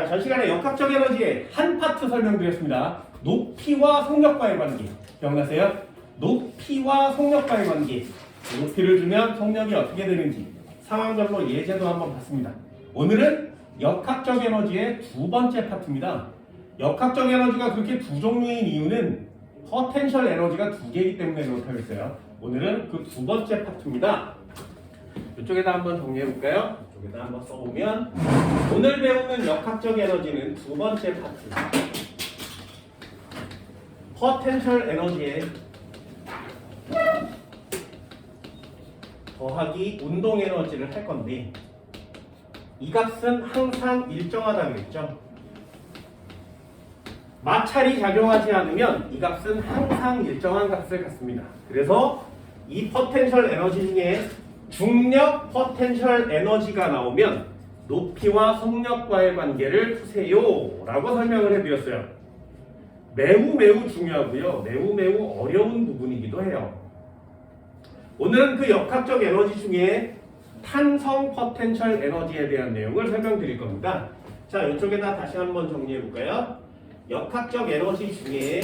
자, 전 시간에 역학적 에너지의 한 파트 설명드렸습니다. 높이와 속력과의 관계. 기억나세요? 높이와 속력과의 관계. 높이를 주면 속력이 어떻게 되는지 상황별로 예제도 한번 봤습니다. 오늘은 역학적 에너지의 두 번째 파트입니다. 역학적 에너지가 그렇게 두 종류인 이유는 포텐셜 에너지가 두 개이기 때문에 그렇다고 했어요. 오늘은 그 두 번째 파트입니다. 이쪽에다 한번 정리해볼까요? 이쪽에다 한번 써보면 오늘 배우는 역학적 에너지는 두 번째 파트 포텐셜 에너지의 더하기 운동 에너지를 할 건데 이 값은 항상 일정하다고 했죠. 마찰이 작용하지 않으면 이 값은 항상 일정한 값을 갖습니다. 그래서 이 포텐셜 에너지 중에 중력 포텐셜 에너지가 나오면 높이와 속력과의 관계를 푸세요 라고 설명을 해드렸어요. 매우 중요하고요. 매우 어려운 부분이기도 해요. 오늘은 그 역학적 에너지 중에 탄성 포텐셜 에너지에 대한 내용을 설명드릴 겁니다. 자, 이쪽에다 다시 한번 정리해 볼까요? 역학적 에너지 중에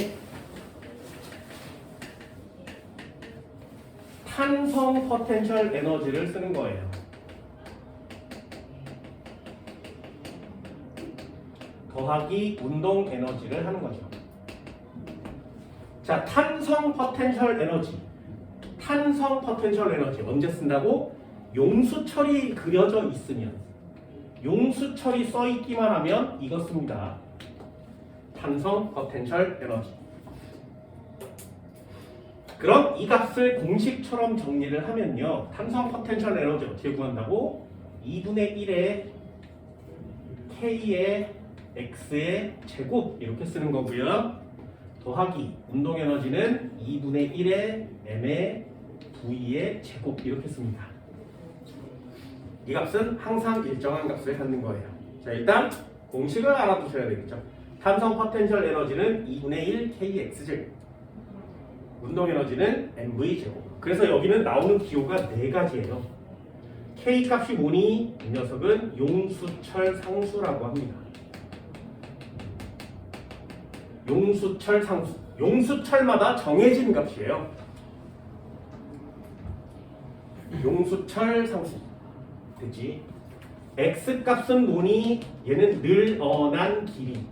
탄성 포텐셜 에너지를 쓰는 거예요. 더하기 운동 에너지를 하는 거죠. 자, 탄성 포텐셜 에너지. 탄성 포텐셜 에너지 언제 쓴다고? 용수철이 그려져 있으면, 용수철이 써 있기만 하면 이거 씁니다. 탄성 포텐셜 에너지. 그럼 이 값을 공식처럼 정리를 하면요. 탄성 포텐셜 에너지 어떻게 구한다고? 2분의 1의 K의 X의 제곱 이렇게 쓰는 거고요. 더하기 운동 에너지는 2분의 1의 M의 V의 제곱 이렇게 씁니다. 이 값은 항상 일정한 값을 갖는 거예요. 자, 일단 공식을 알아두셔야 되겠죠. 탄성 포텐셜 에너지는 2분의 1 KX제곱, 운동 에너지는 MV제곱. 그래서 여기는 나오는 기호가 4가지예요. K 값이 뭐니? 이 녀석은 용수철 상수라고 합니다. 용수철 상수. 용수철마다 정해진 값이에요. 용수철 상수. 되지? X 값은 뭐니? 얘는 늘어난 길이.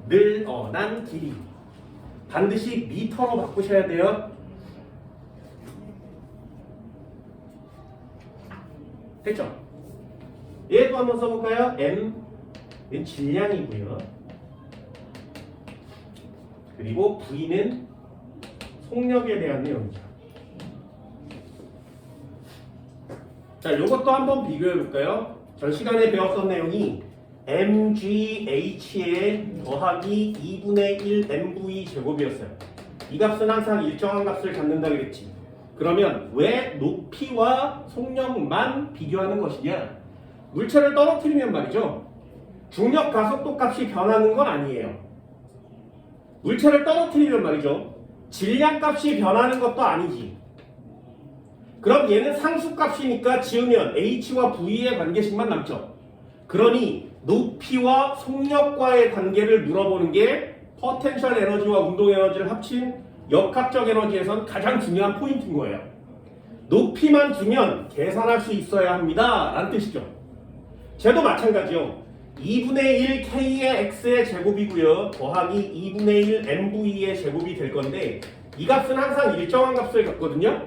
늘어난 길이. 반드시 미터로 바꾸셔야 돼요. 됐죠? 얘도 한번 써볼까요? M 는 질량이고요. 그리고 V는 속력에 대한 내용이죠. 자, 요것도 한번 비교해 볼까요? 전 시간에 배웠던 내용이 mgH에 더하기 2분의 1 mv 제곱이었어요. 이 값은 항상 일정한 값을 갖는다 그랬지. 그러면 왜 높이와 속력만 비교하는 것이냐? 물체를 떨어뜨리면 말이죠. 중력 가속도 값이 변하는 건 아니에요. 물체를 떨어뜨리면 말이죠. 질량 값이 변하는 것도 아니지. 그럼 얘는 상수값이니까 지우면 h와 v의 관계식만 남죠. 그러니 높이와 속력과의 관계를 물어보는 게 포텐셜 에너지와 운동 에너지를 합친 역학적 에너지에선 가장 중요한 포인트인 거예요. 높이만 주면 계산할 수 있어야 합니다 라는 뜻이죠. 쟤도 마찬가지요. 2분의 1 K의 X의 제곱이고요. 더하기 2분의 1 MV의 제곱이 될 건데 이 값은 항상 일정한 값을 갖거든요.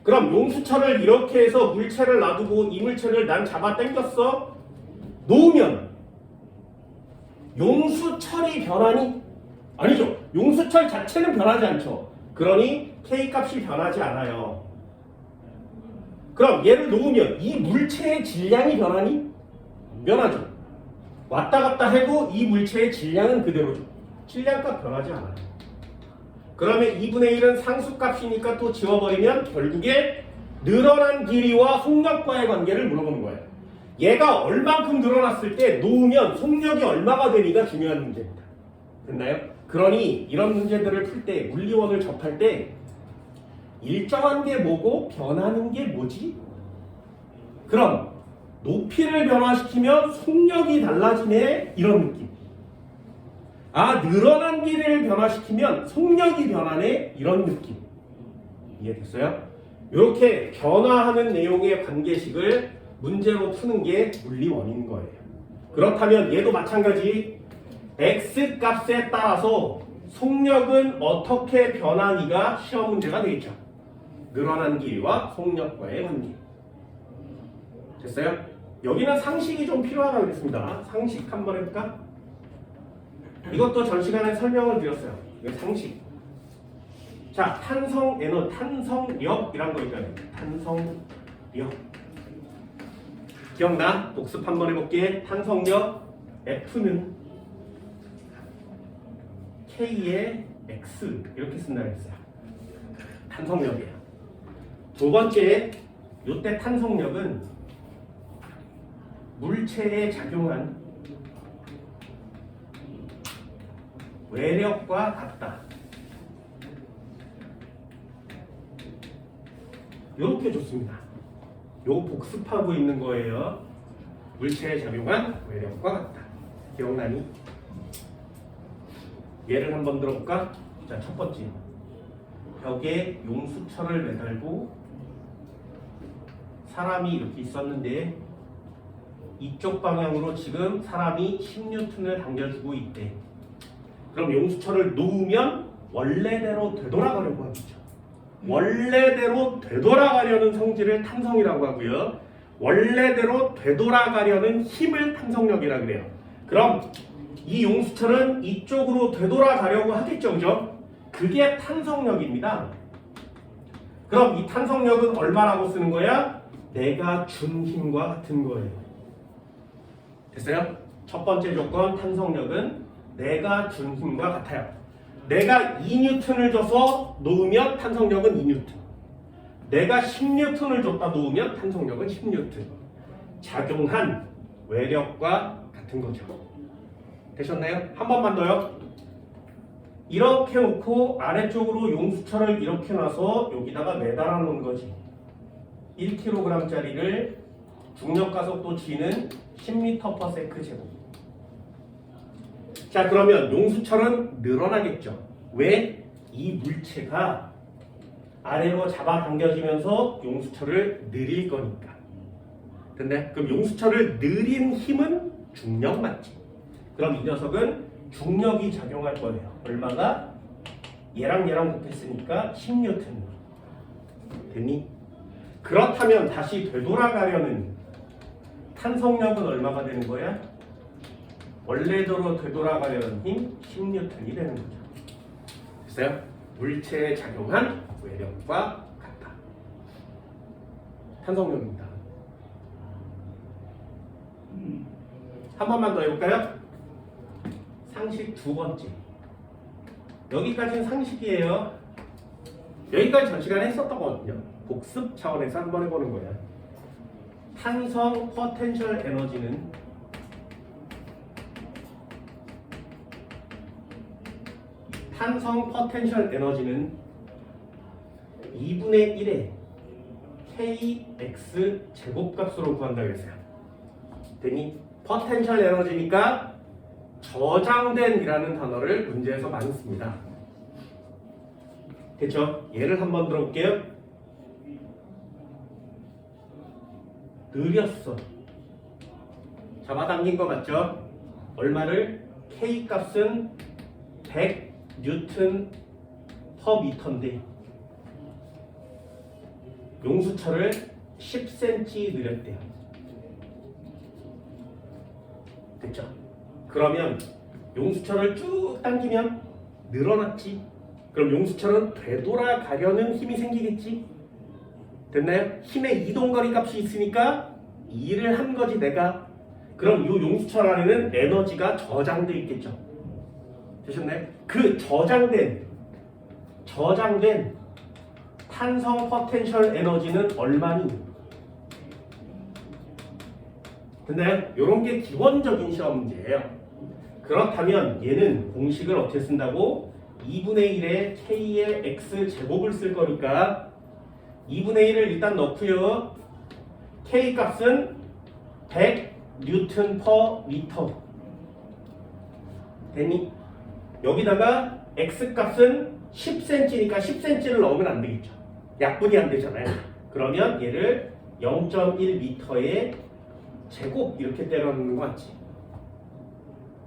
그럼 용수철을 이렇게 해서 물체를 놔두고 이 물체를 난 잡아 당겼어. 놓으면 용수철이 변하니? 아니죠. 용수철 자체는 변하지 않죠. 그러니 K 값이 변하지 않아요. 그럼 얘를 놓으면 이 물체의 질량이 변하니? 안 변하죠. 왔다 갔다 해도 이 물체의 질량은 그대로죠. 질량값 변하지 않아요. 그러면 2분의 1은 상수값이니까 또 지워버리면 결국에 늘어난 길이와 속력과의 관계를 물어보는 거예요. 얘가 얼만큼 늘어났을 때 놓으면 속력이 얼마가 되니가 중요한 문제입니다. 됐나요? 그러니 이런 문제들을 풀 때, 물리원을 접할 때 일정한 게 뭐고 변하는 게 뭐지? 그럼 높이를 변화시키면 속력이 달라지네 이런 느낌. 아, 늘어난 길이를 변화시키면 속력이 변하네 이런 느낌. 이해됐어요? 이렇게 변화하는 내용의 관계식을 문제로 푸는 게 물리원인 거예요. 그렇다면 얘도 마찬가지 x 값에 따라서 속력은 어떻게 변하니가 시험 문제가 되겠죠. 늘어난 길이와 속력과의 관계. 됐어요? 여기는 상식이 좀 필요하다고 그랬습니다. 상식 한번 해볼까? 이것도 전 시간에 설명을 드렸어요. 이거 상식. 자, 탄성력이란 거 있잖아요. 탄성력. 기억나? 복습 한번 해볼게. 탄성력 F는 K의 X 이렇게 쓴다고 했어요. 탄성력이에요. 두 번째, 이때 탄성력은 물체에 작용한 외력과 같다. 이렇게 좋습니다. 요거 복습하고 있는 거예요. 물체에 작용한 외력과 같다. 기억나니? 예를 한번 들어볼까? 자, 첫 번째. 벽에 용수철을 매달고 사람이 이렇게 있었는데 이쪽 방향으로 지금 사람이 10N을 당겨주고 있대. 그럼 용수철을 놓으면 원래대로 되돌아가려고 하겠죠. 원래대로 되돌아가려는 성질을 탄성이라고 하고요. 원래대로 되돌아가려는 힘을 탄성력이라고 그래요. 그럼 이 용수철은 이쪽으로 되돌아가려고 하겠죠. 그죠? 그게 탄성력입니다. 그럼 이 탄성력은 얼마라고 쓰는 거야? 내가 준 힘과 같은 거예요. 됐어요? 첫 번째 조건 탄성력은 내가 준 힘과 같아요. 내가 2N을 줘서 놓으면 탄성력은 2N. 내가 10N을 줬다 놓으면 탄성력은 10N. 작용한 외력과 같은 거죠. 되셨나요? 한 번만 더요. 이렇게 놓고 아래쪽으로 용수철을 이렇게 놔서 여기다가 매달아 놓은 거지. 1kg짜리를 중력가속도 g는 10m/s 제곱. 자, 그러면 용수철은 늘어나겠죠. 왜? 이 물체가 아래로 잡아당겨지면서 용수철을 느릴 거니까. 근데 그럼 용수철을 느린 힘은 중력 맞지? 그럼 이 녀석은 중력이 작용할 거예요. 얼마가? 얘랑 곱했으니까 10N. 됐니? 그렇다면 다시 되돌아가려는 탄성력은 얼마가 되는 거야? 원래대로 되돌아가려는 힘 10N이 되는 거죠. 됐어요? 물체에 작용한 외력과 같다. 탄성력입니다. 한 번만 더 해볼까요? 상식 두 번째. 여기까지는 상식이에요. 여기까지 전 시간에 했었던 거거든요. 복습 차원에서 한번 해보는 거예요. 탄성 포텐셜 에너지는 탄성 포텐셜 에너지는 2분의 1의 kx 제곱값으로 구한다고 했어요. 됐니? 포텐셜 에너지니까 저장된이라는 단어를 문제에서 많이 씁니다. 됐죠? 예를 한번 들어볼게요. 느렸어. 잡아당긴 거 맞죠? 얼마를? K 값은 100N/m인데 용수철을 10cm 느렸대요. 됐죠? 그러면 용수철을 쭉 당기면 늘어났지? 그럼 용수철은 되돌아가려는 힘이 생기겠지? 됐나요? 힘의 이동거리 값이 있으니까 일을 한 거지 내가. 그럼 이 용수철 안에는 에너지가 저장돼 있겠죠. 되셨나요? 그 저장된 탄성 포텐셜 에너지는 얼마니? 됐나요? 이런 게 기본적인 시험 문제예요. 그렇다면 얘는 공식을 어떻게 쓴다고? 2분의 1의 k의 x 제곱을 쓸 거니까 2분의 1을 일단 넣고요. k 값은 100 뉴턴 퍼 미터 되니? 여기다가 x 값은 10cm니까 10cm를 넣으면 안 되겠죠. 약분이 안 되잖아요. 그러면 얘를 0.1m의 제곱 이렇게 때려넣는 거 맞지?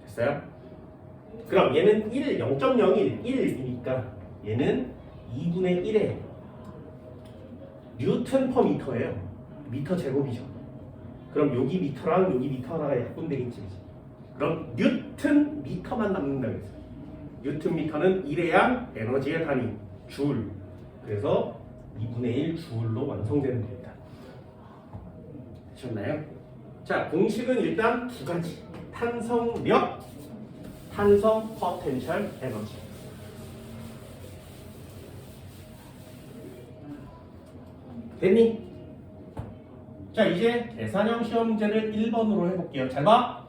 됐어요? 그럼 얘는 0.01, 1이니까 얘는 2분의 1의 뉴턴 퍼 미터예요. 미터 제곱이죠. 그럼 여기 미터랑 여기 미터 하나가 약분되겠지. 그럼 뉴턴 미터만 남는다고 했어요. 뉴턴 미터는 1의 양, 에너지의 단위, 줄. 그래서 2분의 1 줄로 완성되는 겁니다. 되셨나요? 자, 공식은 일단 두 가지. 탄성력, 탄성 포텐셜 에너지. 됐니? 자, 이제 계산형 시험 문제를 1번으로 해볼게요. 잘 봐.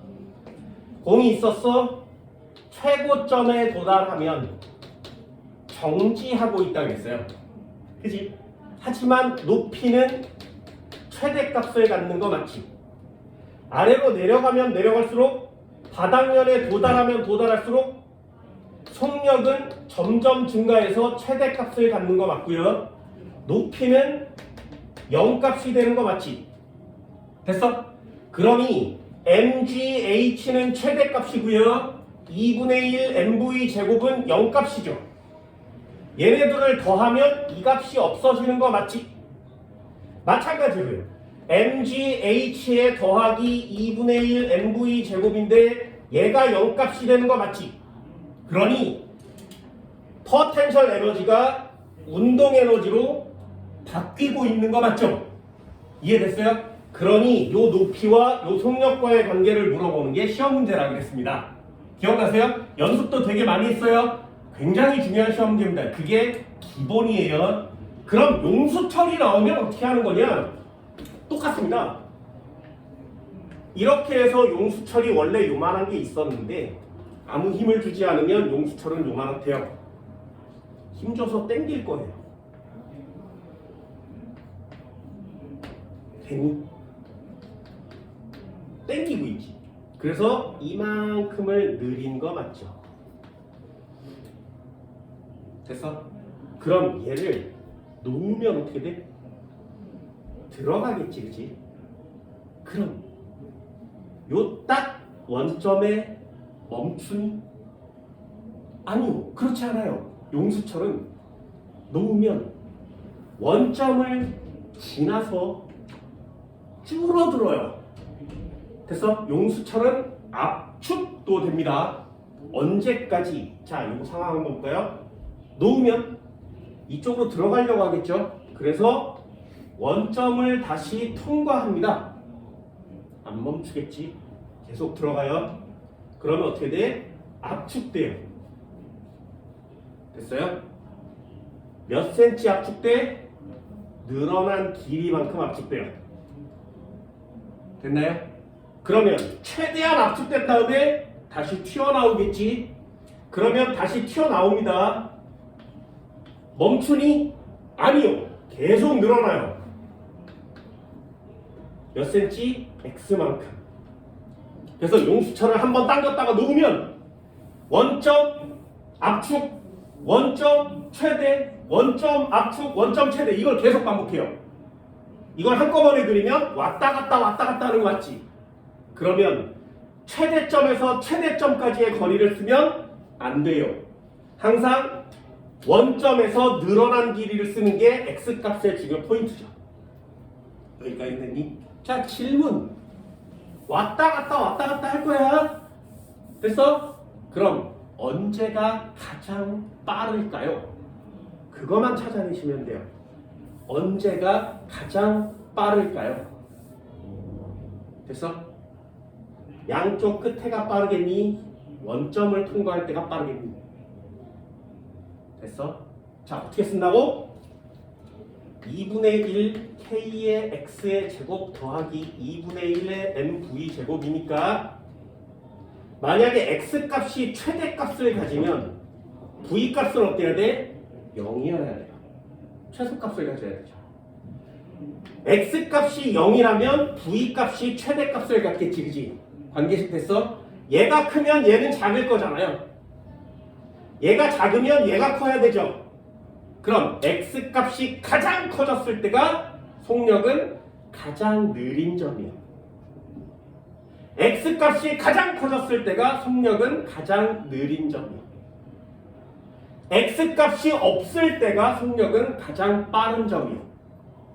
공이 있었어. 최고점에 도달하면 정지하고 있다고 했어요. 그지? 하지만 높이는 최대값을 갖는 거 맞지? 아래로 내려가면 내려갈수록 바닥면에 도달하면 도달할수록 속력은 점점 증가해서 최대값을 갖는 거 맞고요. 높이는 0값이 되는 거 맞지? 됐어? 그러니 mgh는 최대값이고요. 2분의 1 mv 제곱은 0값이죠. 얘네들을 더하면 이 값이 없어지는 거 맞지? 마찬가지로요. mgh에 더하기 2분의 1 mv 제곱인데 얘가 0값이 되는 거 맞지? 그러니 포텐셜 에너지가 운동 에너지로 바뀌고 있는 거 맞죠? 이해됐어요? 그러니 요 높이와 요 속력과의 관계를 물어보는 게 시험 문제라고 했습니다. 기억나세요? 연습도 되게 많이 했어요. 굉장히 중요한 시험 문제입니다. 그게 기본이에요. 그럼 용수철이 나오면 어떻게 하는 거냐? 똑같습니다. 이렇게 해서 용수철이 원래 요만한 게 있었는데 아무 힘을 주지 않으면 용수철은 요만한데요. 힘줘서 당길 거예요. 괜히 당기고 있지. 그래서 이만큼을 느린 거 맞죠? 됐어? 그럼 얘를 놓으면 어떻게 돼? 들어가겠지, 그치? 그럼 요 딱 원점에 멈춘? 아니요, 그렇지 않아요. 용수철은 놓으면 원점을 지나서 줄어들어요. 됐어? 용수철은 압축도 됩니다. 언제까지? 자, 이 상황 한번 볼까요? 놓으면 이쪽으로 들어가려고 하겠죠? 그래서 원점을 다시 통과합니다. 안 멈추겠지? 계속 들어가요. 그러면 어떻게 돼? 압축돼요. 됐어요? 몇 센치 압축돼? 늘어난 길이만큼 압축돼요. 됐나요? 그러면 최대한 압축된 다음에 다시 튀어나오겠지? 그러면 다시 튀어나옵니다. 멈추니? 아니요. 계속 늘어나요. 몇 센치? X만큼. 그래서 용수철을 한번 당겼다가 놓으면 원점 압축, 원점 최대, 원점 압축, 원점 최대 이걸 계속 반복해요. 이걸 한꺼번에 그리면 왔다 갔다 하는 거 맞지? 그러면 최대점에서 최대점까지의 거리를 쓰면 안 돼요. 항상 원점에서 늘어난 길이를 쓰는 게 X값의 중요 포인트죠. 여기까지 됐니? 자, 질문. 왔다 갔다 할 거야. 됐어? 그럼 언제가 가장 빠를까요? 그것만 찾아내시면 돼요. 언제가 가장 빠를까요? 됐어? 양쪽 끝에가 빠르겠니? 원점을 통과할 때가 빠르겠니? 됐어? 자, 어떻게 쓴다고? 2분의 1 K의 X의 제곱 더하기 2분의 1의 MV 제곱이니까 만약에 X값이 최대값을 가지면 V값은 어때야 돼? 0이어야 돼요. 최소값을 가져야 되죠. x값이 0이라면 v값이 최대값을 갖겠지, 그지? 관계식 됐어? 얘가 크면 얘는 작을 거잖아요. 얘가 작으면 얘가 커야 되죠. 그럼 x값이 가장 커졌을 때가 속력은 가장 느린 점이에요. x값이 가장 커졌을 때가 속력은 가장 느린 점이에요. x값이 없을 때가 속력은 가장 빠른 점이에요.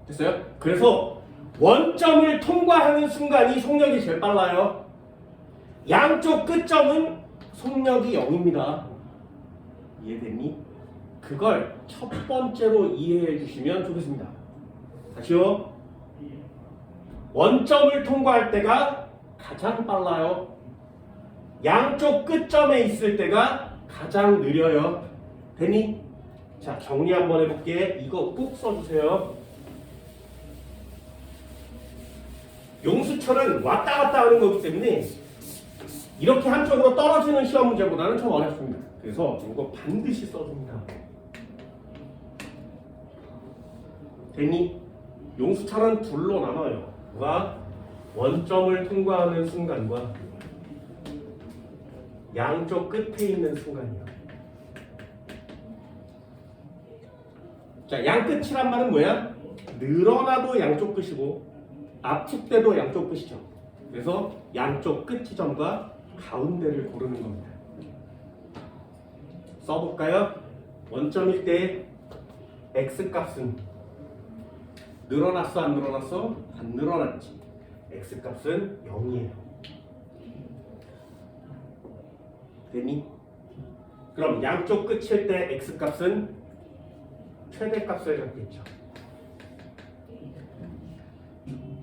됐어요? 그래서 원점을 통과하는 순간이 속력이 제일 빨라요. 양쪽 끝점은 속력이 0입니다. 이해됐니? 그걸 첫 번째로 이해해 주시면 좋겠습니다. 다시요. 원점을 통과할 때가 가장 빨라요. 양쪽 끝점에 있을 때가 가장 느려요. 됐니? 자, 정리 한번 해볼게. 이거 꼭 써주세요. 용수철은 왔다 갔다 하는 거기 때문에 이렇게 한쪽으로 떨어지는 시험 문제보다는 좀 어렵습니다. 그래서 이거 반드시 써줍니다. 됐니? 용수철은 둘로 나눠요. 누가? 원점을 통과하는 순간과 양쪽 끝에 있는 순간이요. 자, 양끝이란 말은 뭐야? 늘어나도 양쪽 끝이고 압축돼도 양쪽 끝이죠. 그래서 양쪽 끝 지점과 가운데를 고르는 겁니다. 써볼까요? 원점일 때 x값은 늘어났어 안 늘어났어? 안 늘어났지. x값은 0이에요. 됐니? 그럼 양쪽 끝일 때 x값은 최대값을 갖겠죠.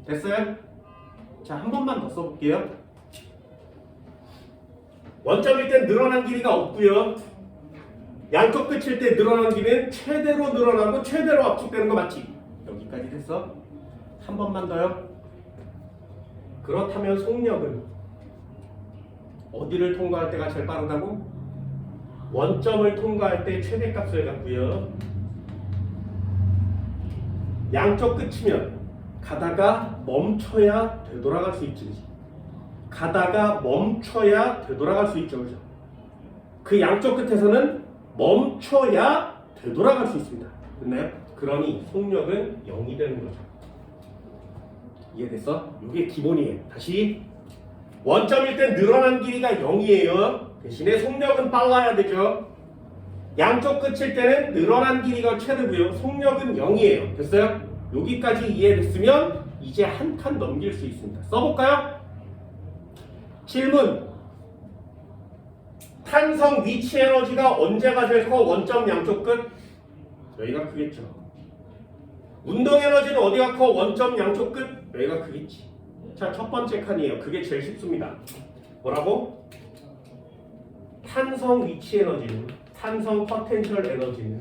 됐어요? 자, 한 번만 더 써볼게요. 원점일 때 늘어난 길이가 없고요. 양쪽 끝일 때 늘어난 길이는 최대로 늘어나고 최대로 압축되는 거 맞지? 여기까지 됐어? 한 번만 더요. 그렇다면 속력은 어디를 통과할 때가 제일 빠르다고? 원점을 통과할 때 최대값을 갖고요. 양쪽 끝이면 가다가 멈춰야 되돌아갈 수 있지. 가다가 멈춰야 되돌아갈 수 있죠. 그죠? 그 양쪽 끝에서는 멈춰야 되돌아갈 수 있습니다. 됐나요? 그러니 속력은 0이 되는 거죠. 이해됐어? 이게 기본이에요. 다시 원점일 때 늘어난 길이가 0이에요. 대신에 속력은 빨라야 되죠. 양쪽 끝일 때는 늘어난 길이가 최대고요. 속력은 0이에요. 됐어요? 여기까지 이해됐으면 이제 한 칸 넘길 수 있습니다. 써볼까요? 질문. 탄성 위치 에너지가 언제가 제일 커? 원점 양쪽 끝? 여기가 크겠죠. 운동 에너지는 어디가 커? 원점 양쪽 끝? 여기가 크겠지. 자, 첫 번째 칸이에요. 그게 제일 쉽습니다. 뭐라고? 탄성 위치 에너지는, 탄성 포텐셜 에너지는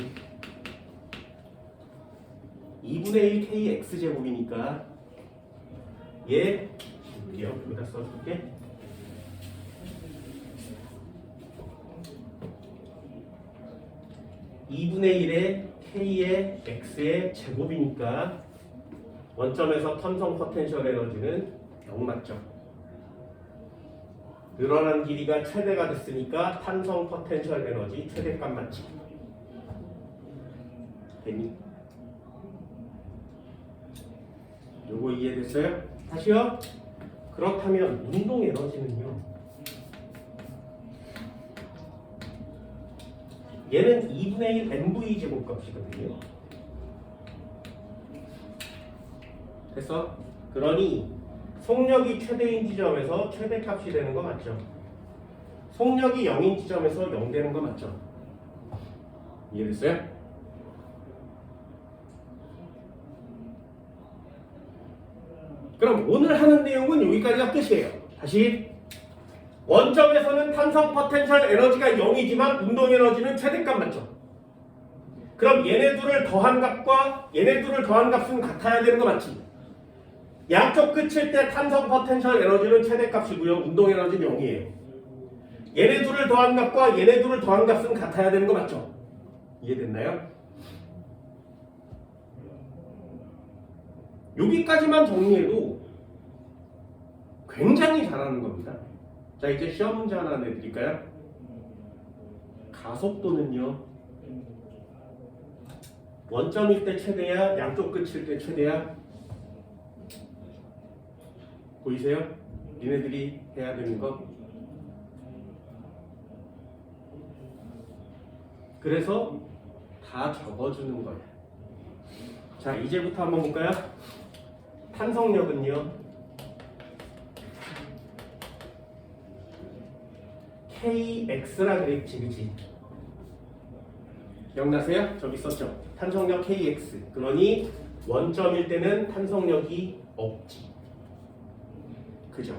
2분의 1 kx 제곱이니까 얘 볼게요. 여기다 써줄게. (2분의 1의 k의 x의 제곱이니까 원점에서 탄성 포텐셜 에너지는 0 맞죠? 늘어난 길이가 최대가 됐으니까 탄성 포텐셜 에너지 최대값 맞지? 됐니? 요거 이해됐어요? 다시요. 그렇다면 운동 에너지는요. 얘는 2분의 1 mv 제곱값이거든요. 됐어? 그러니 속력이 최대인 지점에서 최대값이 되는 거 맞죠? 속력이 0인 지점에서 0 되는 거 맞죠? 이해됐어요? 그럼 오늘 하는 내용은 여기까지가 끝이에요. 다시 원점에서는 탄성 포텐셜 에너지가 0이지만 운동 에너지는 최대값 맞죠? 그럼 얘네 둘을 더한 값과 얘네 둘을 더한 값은 같아야 되는 거 맞지? 양쪽 끝일 때 탄성 포텐셜 에너지는 최대값이고요. 운동 에너지는 0이에요. 얘네 둘을 더한 값과 얘네 둘을 더한 값은 같아야 되는 거 맞죠? 이해됐나요? 여기까지만 정리해도 굉장히 잘하는 겁니다. 자, 이제 시험 문제 하나 내드릴까요? 가속도는요, 원점일 때 최대야, 양쪽 끝일 때 최대야? 보이세요? 니네들이 해야 되는 거. 그래서 다 적어주는 거야. 자, 이제부터 한번 볼까요? 탄성력은요, KX라 그랬지, 그치? 기억나세요? 저기 썼죠? 탄성력 KX. 그러니 원점일 때는 탄성력이 없지. 그죠?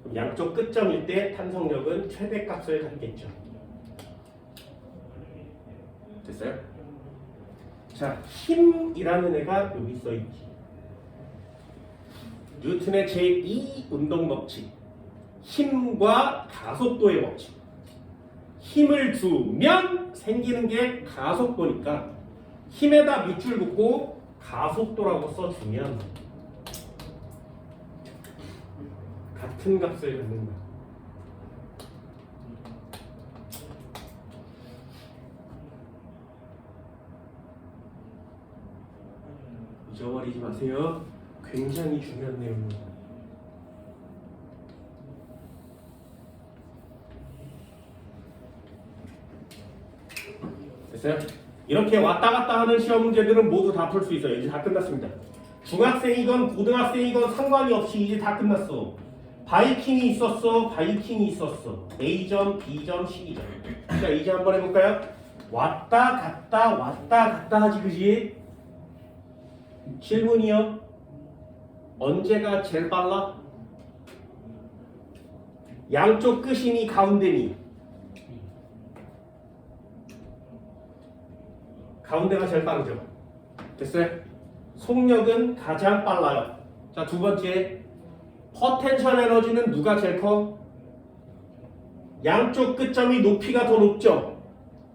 그럼 양쪽 끝점일 때 탄성력은 최대값을 갖겠죠. 됐어요? 자, 힘이라는 애가 여기 써있지. 뉴턴의 제2 운동 법칙. 힘과 가속도의 법칙. 힘을 주면 생기는 게 가속도니까 힘에다 밑줄 긋고 가속도라고 써주면 같은 값을 갖는다. 잊어버리지 마세요. 굉장히 중요한 내용입니다. 됐어요? 이렇게 왔다 갔다 하는 시험 문제들은 모두 다 풀 수 있어요. 이제 다 끝났습니다. 중학생이건 고등학생이건 상관이 없이 이제 다 끝났어. 바이킹이 있었어, 바이킹이 있었어. A점, B점, C점. 자, 이제 한번 해볼까요? 왔다 갔다 하지, 그지? 질문이요. 언제가 제일 빨라? 양쪽 끝이니 가운데니? 가운데가 제일 빠르죠. 됐어요? 속력은 가장 빨라요. 자, 두 번째, 포텐셜 에너지는 누가 제일 커? 양쪽 끝점이 높이가 더 높죠.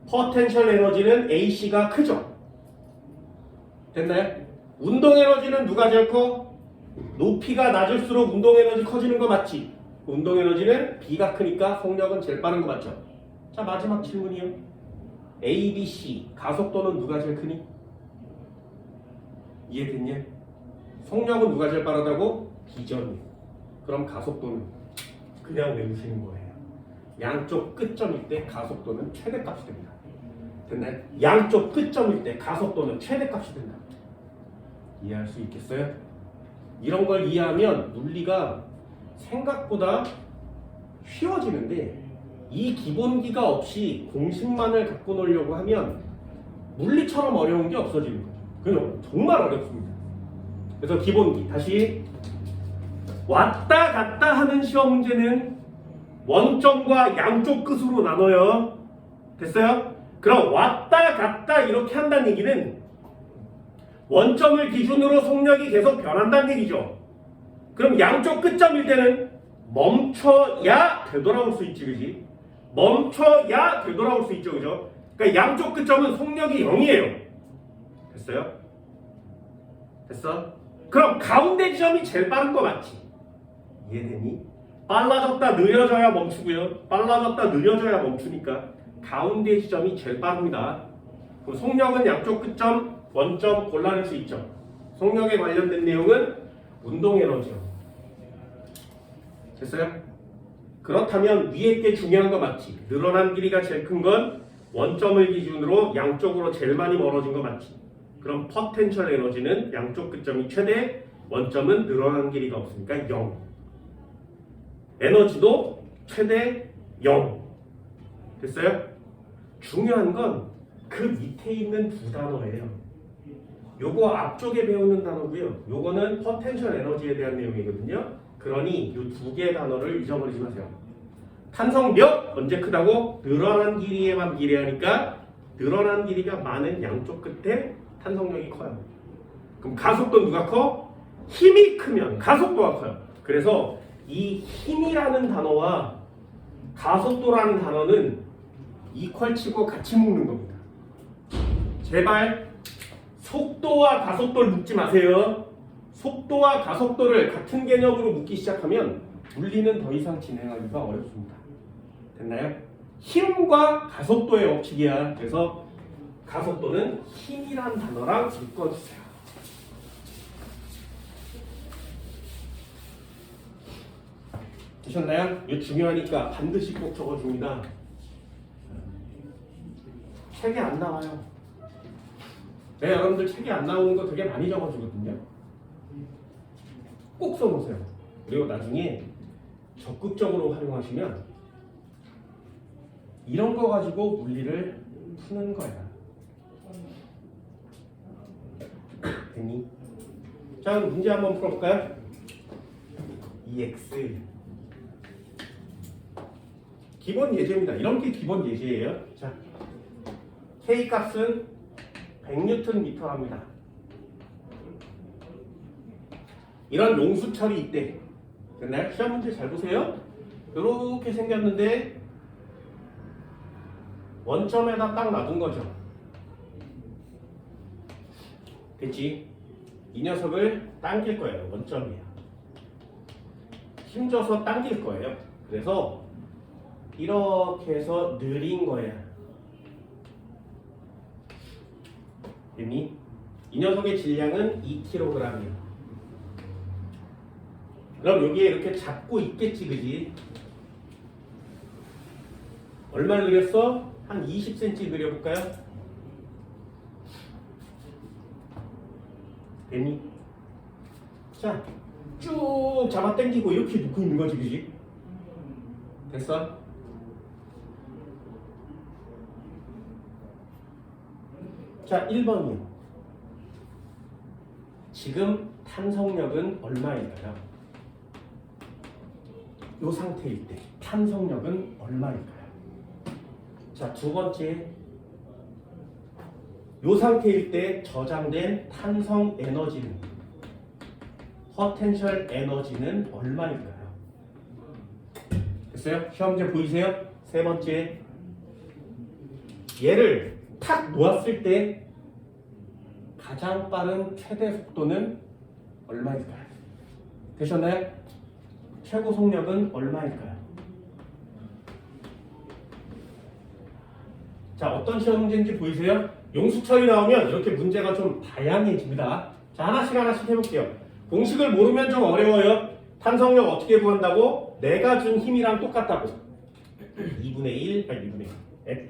포텐셜 에너지는 AC가 크죠. 됐나요? 운동 에너지는 누가 제일 커? 높이가 낮을수록 운동 에너지 커지는 거 맞지? 운동 에너지는 B가 크니까 속력은 제일 빠른 거 맞죠? 자, 마지막 질문이요. A, B, C 가속도는 누가 제일 크니? 이해됐냐? 속력은 누가 제일 빠르다고? B점이에요. 그럼 가속도는 그냥 외우시는 거예요. 양쪽 끝점일 때 가속도는 최대값이 됩니다. 됐나요? 양쪽 끝점일 때 가속도는 최대값이 된다. 이해할 수 있겠어요? 이런 걸 이해하면 물리가 생각보다 쉬워지는데 이 기본기가 없이 공식만을 갖고 놀려고 하면 물리처럼 어려운 게 없어지는 거죠. 그냥 정말 어렵습니다. 그래서 기본기 다시 왔다 갔다 하는 시험 문제는 원점과 양쪽 끝으로 나눠요. 됐어요? 그럼 왔다 갔다 이렇게 한다는 얘기는 원점을 기준으로 속력이 계속 변한다는 얘기죠. 그럼 양쪽 끝점일 때는 멈춰야 되돌아올 수 있지, 그지? 멈춰야 되돌아올 수 있죠, 그죠? 그러니까 양쪽 끝점은 속력이 0이에요. 됐어요? 됐어? 그럼 가운데 지점이 제일 빠른 거 맞지? 이해되니? 빨라졌다 느려져야 멈추고요. 빨라졌다 느려져야 멈추니까 가운데 지점이 제일 빠릅니다. 그럼 속력은 양쪽 끝점, 원점 골라낼 수 있죠. 속력에 관련된 내용은 운동 에너지요. 됐어요? 그렇다면 위에 게 중요한 거 맞지? 늘어난 길이가 제일 큰 건 원점을 기준으로 양쪽으로 제일 많이 멀어진 거 맞지? 그럼 포텐셜 에너지는 양쪽 끝점이 최대, 원점은 늘어난 길이가 없으니까 0. 에너지도 최대 0. 됐어요? 중요한 건 그 밑에 있는 두 단어예요. 요거 앞쪽에 배우는 단어고요. 요거는 포텐셜 에너지에 대한 내용이거든요. 그러니 이 두 개의 단어를 잊어버리지 마세요. 탄성력 언제 크다고? 늘어난 길이에만 비례하니까 늘어난 길이가 많은 양쪽 끝에 탄성력이 커요. 그럼 가속도 누가 커? 힘이 크면 가속도가 커요. 그래서 이 힘이라는 단어와 가속도라는 단어는 이퀄 치고 같이 묶는 겁니다. 제발 속도와 가속도를 묶지 마세요. 속도와 가속도를 같은 개념으로 묻기 시작하면 물리는 더 이상 진행하기가 어렵습니다. 됐나요? 힘과 가속도의 법칙이야. 그래서 가속도는 힘이란 단어랑 묶어주세요. 되셨나요? 이거 중요하니까 반드시 꼭 적어줍니다. 책에 안 나와요. 네, 여러분들 책에 안 나오는 거 되게 많이 적어주거든요. 꼭 써보세요. 그리고 나중에 적극적으로 활용하시면 이런 거 가지고 물리를 푸는 거야. 됐니? 자, 그럼 문제 한번 풀어볼까요? EX 기본 예제입니다. 이런 게 기본 예제예요. 자, K 값은 100Nm입니다. 이런 용수철이 있대. 됐나요? 시험 문제 잘 보세요. 이렇게 생겼는데 원점에다 딱 놔둔 거죠. 됐지? 이 녀석을 당길 거예요. 원점이야. 힘줘서 당길 거예요. 그래서 이렇게 해서 느린 거야. 됐니? 이 녀석의 질량은 2kg이야. 그럼 여기에 이렇게 잡고 있겠지, 그지? 얼마 느렸어? 한 20cm 느려볼까요? 됐니? 자, 쭉 잡아 당기고 이렇게 놓고 있는 거지, 그지? 됐어? 자, 1번이요. 지금 탄성력은 얼마일까요? 이 상태일 때 탄성력은 얼마일까요? 자, 두 번째, 이 상태일 때 저장된 탄성 에너지는 포텐셜 에너지는 얼마일까요? 됐어요? 시험 문제 보이세요? 세 번째, 얘를 탁 놓았을 때 가장 빠른 최대 속도는 얼마일까요? 되셨나요? 최고 속력은 얼마일까요? 자, 어떤 시험 문제인지 보이세요? 용수철이 나오면 이렇게 문제가 좀 다양해집니다. 자, 하나씩 해볼게요. 공식을 모르면 좀 어려워요. 탄성력 어떻게 구한다고? 내가 준 힘이랑 똑같다고. 2분의 1, 아니 2분의 1.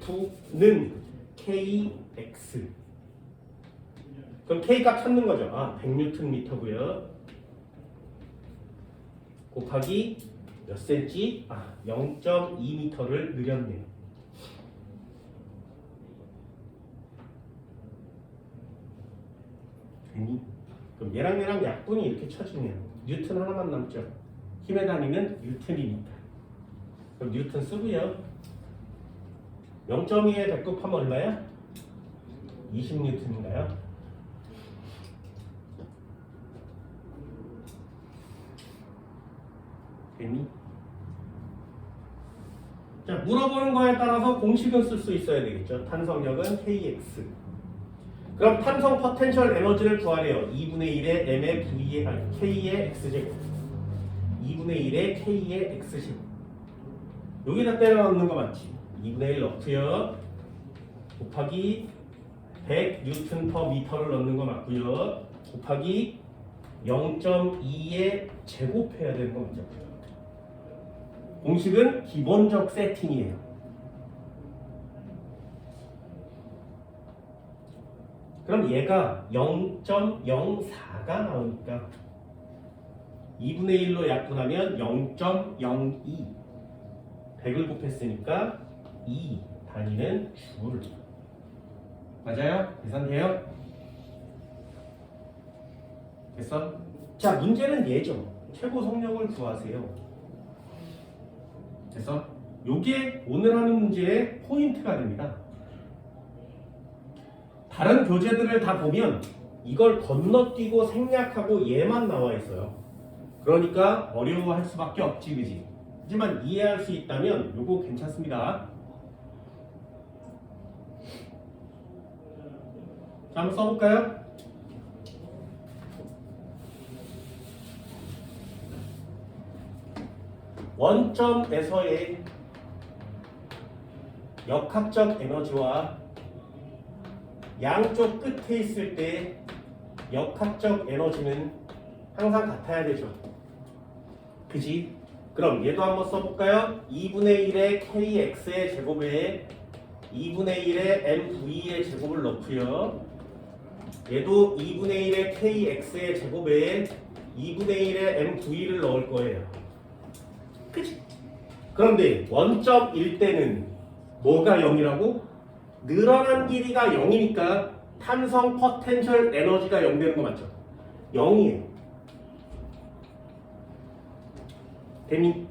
F는 KX. 그럼 K 값 찾는 거죠. 아, 100Nm고요. 곱하기 몇 cm? 아, 0.2m를 느렸네요. 됐니? 그럼 얘랑 약분이 이렇게 쳐지네요. 뉴턴 하나만 남죠. 힘의 단위는 뉴턴이니까. 그럼 뉴턴 쓰고요. 0.2에 배꼽하면 얼마야? 20N인가요? 됐니? 자, 물어보는 거에 따라서 공식은 쓸 수 있어야 되겠죠. 탄성력은 KX. 그럼 탄성 포텐셜 에너지를 구하래요. 2분의 1의 M의 V의 아니 K의 X제곱 2분의 1의 K의 X제곱. 여기다 때려 넣는 거 맞지? 2분의 1 넣고요. 곱하기 100Nm/m를 넣는 거 맞고요. 곱하기 0.2에 제곱해야 되는 거 맞죠? 공식은 기본적 세팅이에요. 그럼 얘가 0.04가 나오니까 2분의 1로 약분하면 0.02 100을 곱했으니까 2 단위는 줄. 맞아요? 계산돼요? 됐어? 자, 문제는 얘죠. 최고 속력을 구하세요. 됐어? 요게 오늘 하는 문제의 포인트가 됩니다. 다른 교재들을 다 보면 이걸 건너뛰고 생략하고 얘만 나와 있어요. 그러니까 어려워할 수밖에 없지, 그지? 하지만 이해할 수 있다면 요거 괜찮습니다. 자, 한번 써볼까요? 원점에서의 역학적 에너지와 양쪽 끝에 있을 때 역학적 에너지는 항상 같아야 되죠. 그지? 그럼 얘도 한번 써볼까요? 2분의 1의 kx의 제곱에 2분의 1의 mv의 제곱을 넣고요. 얘도 2분의 1의 kx의 제곱에 2분의 1의 mv를 넣을 거예요. 그치? 그런데 원점일 때는 뭐가 0이라고? 늘어난 길이가 0이니까 탄성 포텐셜 에너지가 0 되는 거 맞죠? 0이에요. 됐니?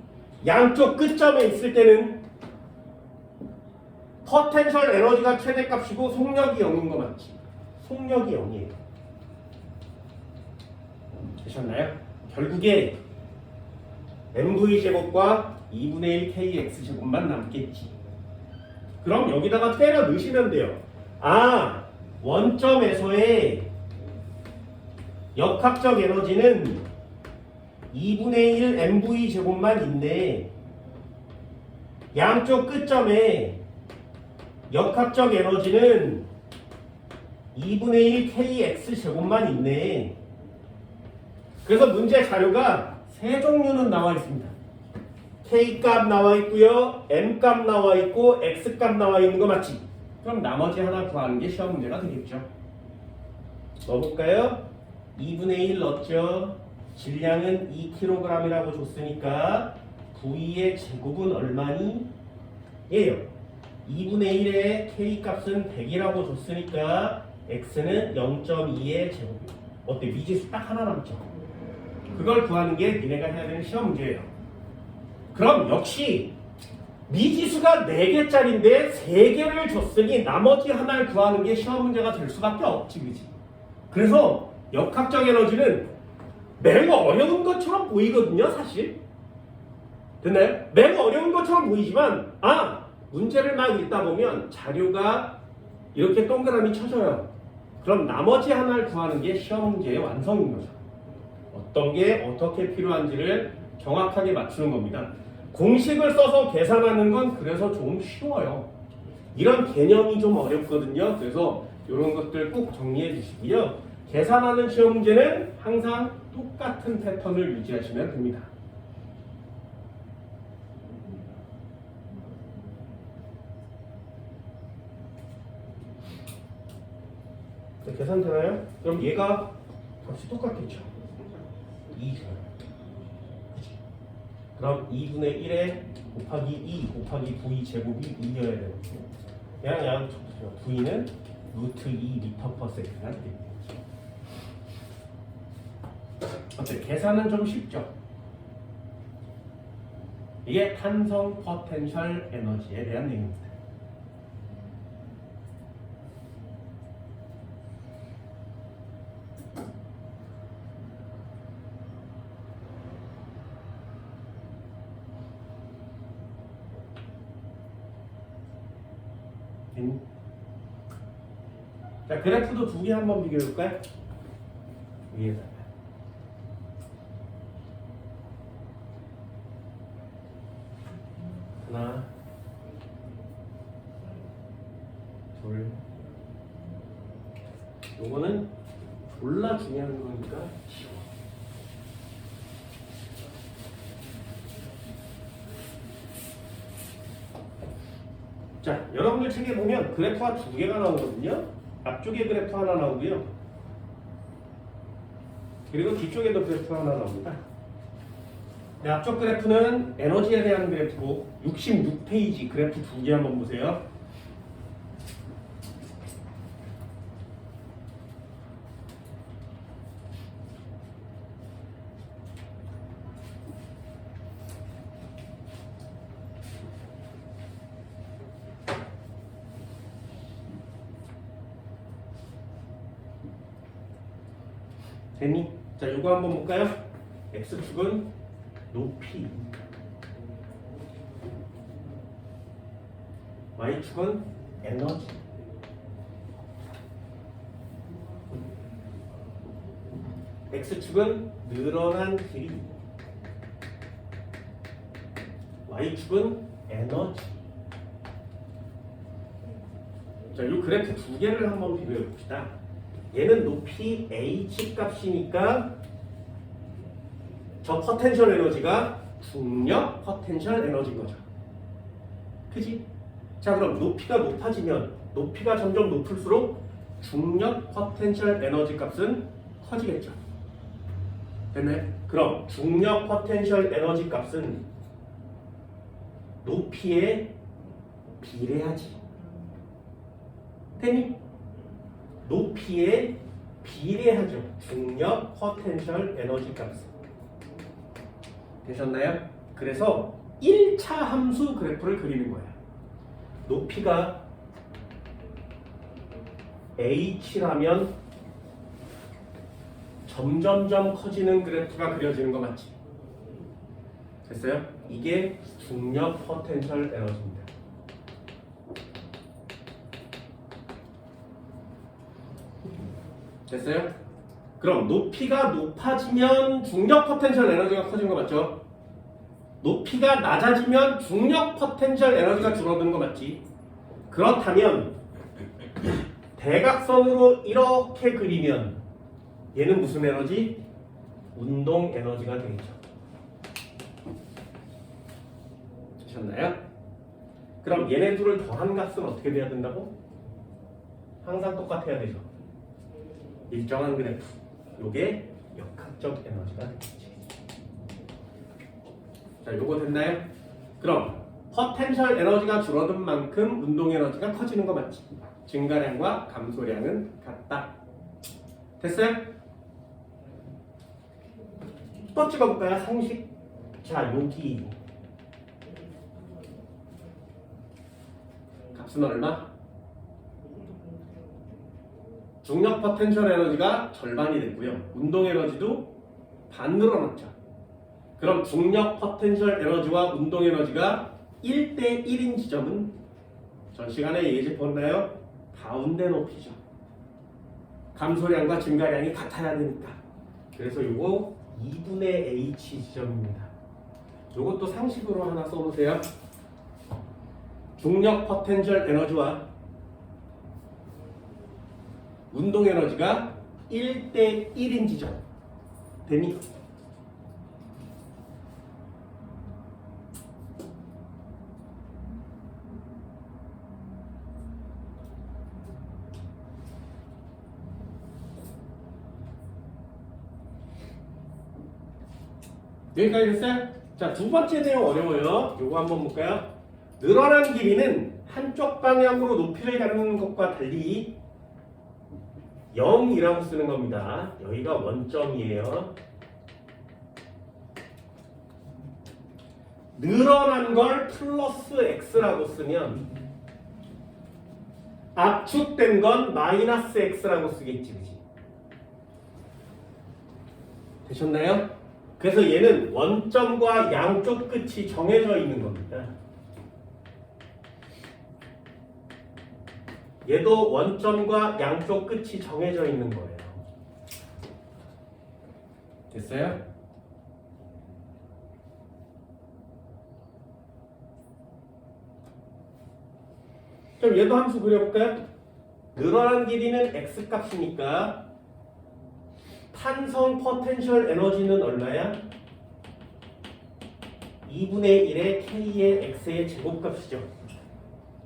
양쪽 끝점에 있을 때는 포텐셜 에너지가 최대값이고 속력이 0인 거 맞지? 속력이 0이에요. 되셨나요? 결국에 mv 제곱과 2분의 1 kx 제곱만 남겠지. 그럼 여기다가 때려 넣으시면 돼요. 아, 원점에서의 역학적 에너지는 2분의 1 mv 제곱만 있네. 양쪽 끝점에 역학적 에너지는 2분의 1 kx 제곱만 있네. 그래서 문제 자료가 세 종류는 나와 있습니다. k 값 나와 있고요, m 값 나와 있고, x 값 나와 있는 거 맞지? 그럼 나머지 하나 구하는 게 시험 문제가 되겠죠. 넣어볼까요? 2분의 1 넣었죠. 질량은 2kg이라고 줬으니까 V의 제곱은 얼마니? 예요. 2분의 1의 K 값은 100이라고 줬으니까 X는 0.2의 제곱이에요. 어때? 미지수 딱 하나 남죠? 그걸 구하는 게 니네가 해야 되는 시험 문제예요. 그럼 역시 미지수가 4개짜리인데 3개를 줬으니 나머지 하나를 구하는 게 시험 문제가 될 수밖에 없지, 그지? 그래서 역학적 에너지는 매우 어려운 것처럼 보이거든요, 사실. 됐나요? 매우 어려운 것처럼 보이지만 문제를 막 읽다 보면 자료가 이렇게 동그라미 쳐져요. 그럼 나머지 하나를 구하는 게 시험 문제의 완성인 거죠. 어떤 게 어떻게 필요한지를 정확하게 맞추는 겁니다. 공식을 써서 계산하는 건 그래서 좀 쉬워요. 이런 개념이 좀 어렵거든요. 그래서 이런 것들 꼭 정리해 주시고요. 계산하는 시험 문제는 항상 똑같은 패턴을 유지하시면 됩니다. 네, 계산되나요? 그럼 얘가 값이 똑같겠죠. 2죠. 그럼 2분의 1에 곱하기 2 곱하기 V 제곱이 2여야 되거든요. 그냥 V는 루트 2m/s가 됩니다. 어때? 계산은 좀 쉽죠? 이게 탄성 포텐셜 에너지에 대한 내용입니다. 자, 그래프도 두 개 한번 비교해 볼까요? 위에다가 하나, 둘. 요거는 졸라 중요한 거니까 쉬워. 자, 여러분들 책에 보면 그래프가 두 개가 나오거든요. 앞쪽에 그래프 하나 나오고요. 그리고 뒤쪽에도 그래프 하나 나옵니다. 네, 앞쪽 그래프는 에너지에 대한 그래프고 66페이지 그래프 두 개 한번 보세요. 됐니? 자, 요거 한번 볼까요? X축은 높이, Y축은 에너지. X축은 늘어난 길이, y축은 에너지. 자, 이 그래프 두 개를 한번 비교해 봅시다. 얘는 높이 h 값이니까 저 포텐셜 에너지가 중력 포텐셜 에너지인 거죠. 그지? 자, 그럼 높이가 높아지면 높이가 점점 높을수록 중력 포텐셜 에너지 값은 커지겠죠. 됐나요? 그럼 중력 포텐셜 에너지 값은 높이에 비례하지. 됐니? 높이에 비례하죠. 중력 포텐셜 에너지 값은. 되셨나요? 그래서 1차 함수 그래프를 그리는 거예요. 높이가 h라면 점점점 커지는 그래프가 그려지는 거 맞지? 됐어요? 이게 중력 포텐셜 에너지입니다. 됐어요? 그럼 높이가 높아지면 중력 포텐셜 에너지가 커지는 거 맞죠? 높이가 낮아지면 중력 포텐셜 에너지가 줄어드는 거 맞지? 그렇다면 대각선으로 이렇게 그리면 얘는 무슨 에너지? 운동 에너지가 되겠죠. 되셨나요? 그럼 얘네 둘을 더한 값은 어떻게 돼야 된다고? 항상 똑같아야 되죠. 일정한 그래프. 요게 역학적 에너지가 되겠지. 자, 요거 됐나요? 그럼 포텐셜 에너지가 줄어든 만큼 운동 에너지가 커지는 거 맞지? 증가량과 감소량은 같다. 됐어요? 또 찍어볼까요? 상식. 자, 여기 값은 얼마? 중력 포텐셜 에너지가 절반이 됐고요. 운동 에너지도 반 늘어났죠. 그럼 중력 포텐셜 에너지와 운동 에너지가 1대 1인 지점은 전 시간에 예측했나요? 가운데 높이죠. 감소량과 증가량이 같아야 되니까. 그래서 요거 2분의 h 지점입니다. 요것도 상식으로 하나 써보세요. 중력 포텐셜 에너지와 운동 에너지가 1대 1인 지점. 되니? 여기까지 됐어요? 자, 두 번째 내용 어려워요. 요거 한번 볼까요? 늘어난 길이는 한쪽 방향으로 높이를 가르는 것과 달리 0이라고 쓰는 겁니다. 여기가 원점이에요. 늘어난 걸 플러스 x라고 쓰면 압축된 건 마이너스 x라고 쓰겠지, 그치? 되셨나요? 그래서 얘는 원점과 양쪽 끝이 정해져 있는 겁니다. 얘도 원점과 양쪽 끝이 정해져 있는 거예요. 됐어요? 그럼 얘도 함수 그려볼까요? 늘어난 길이는 x값이니까 탄성 포텐셜 에너지는 얼마야? 2분의 1의 k의 x의 제곱값이죠.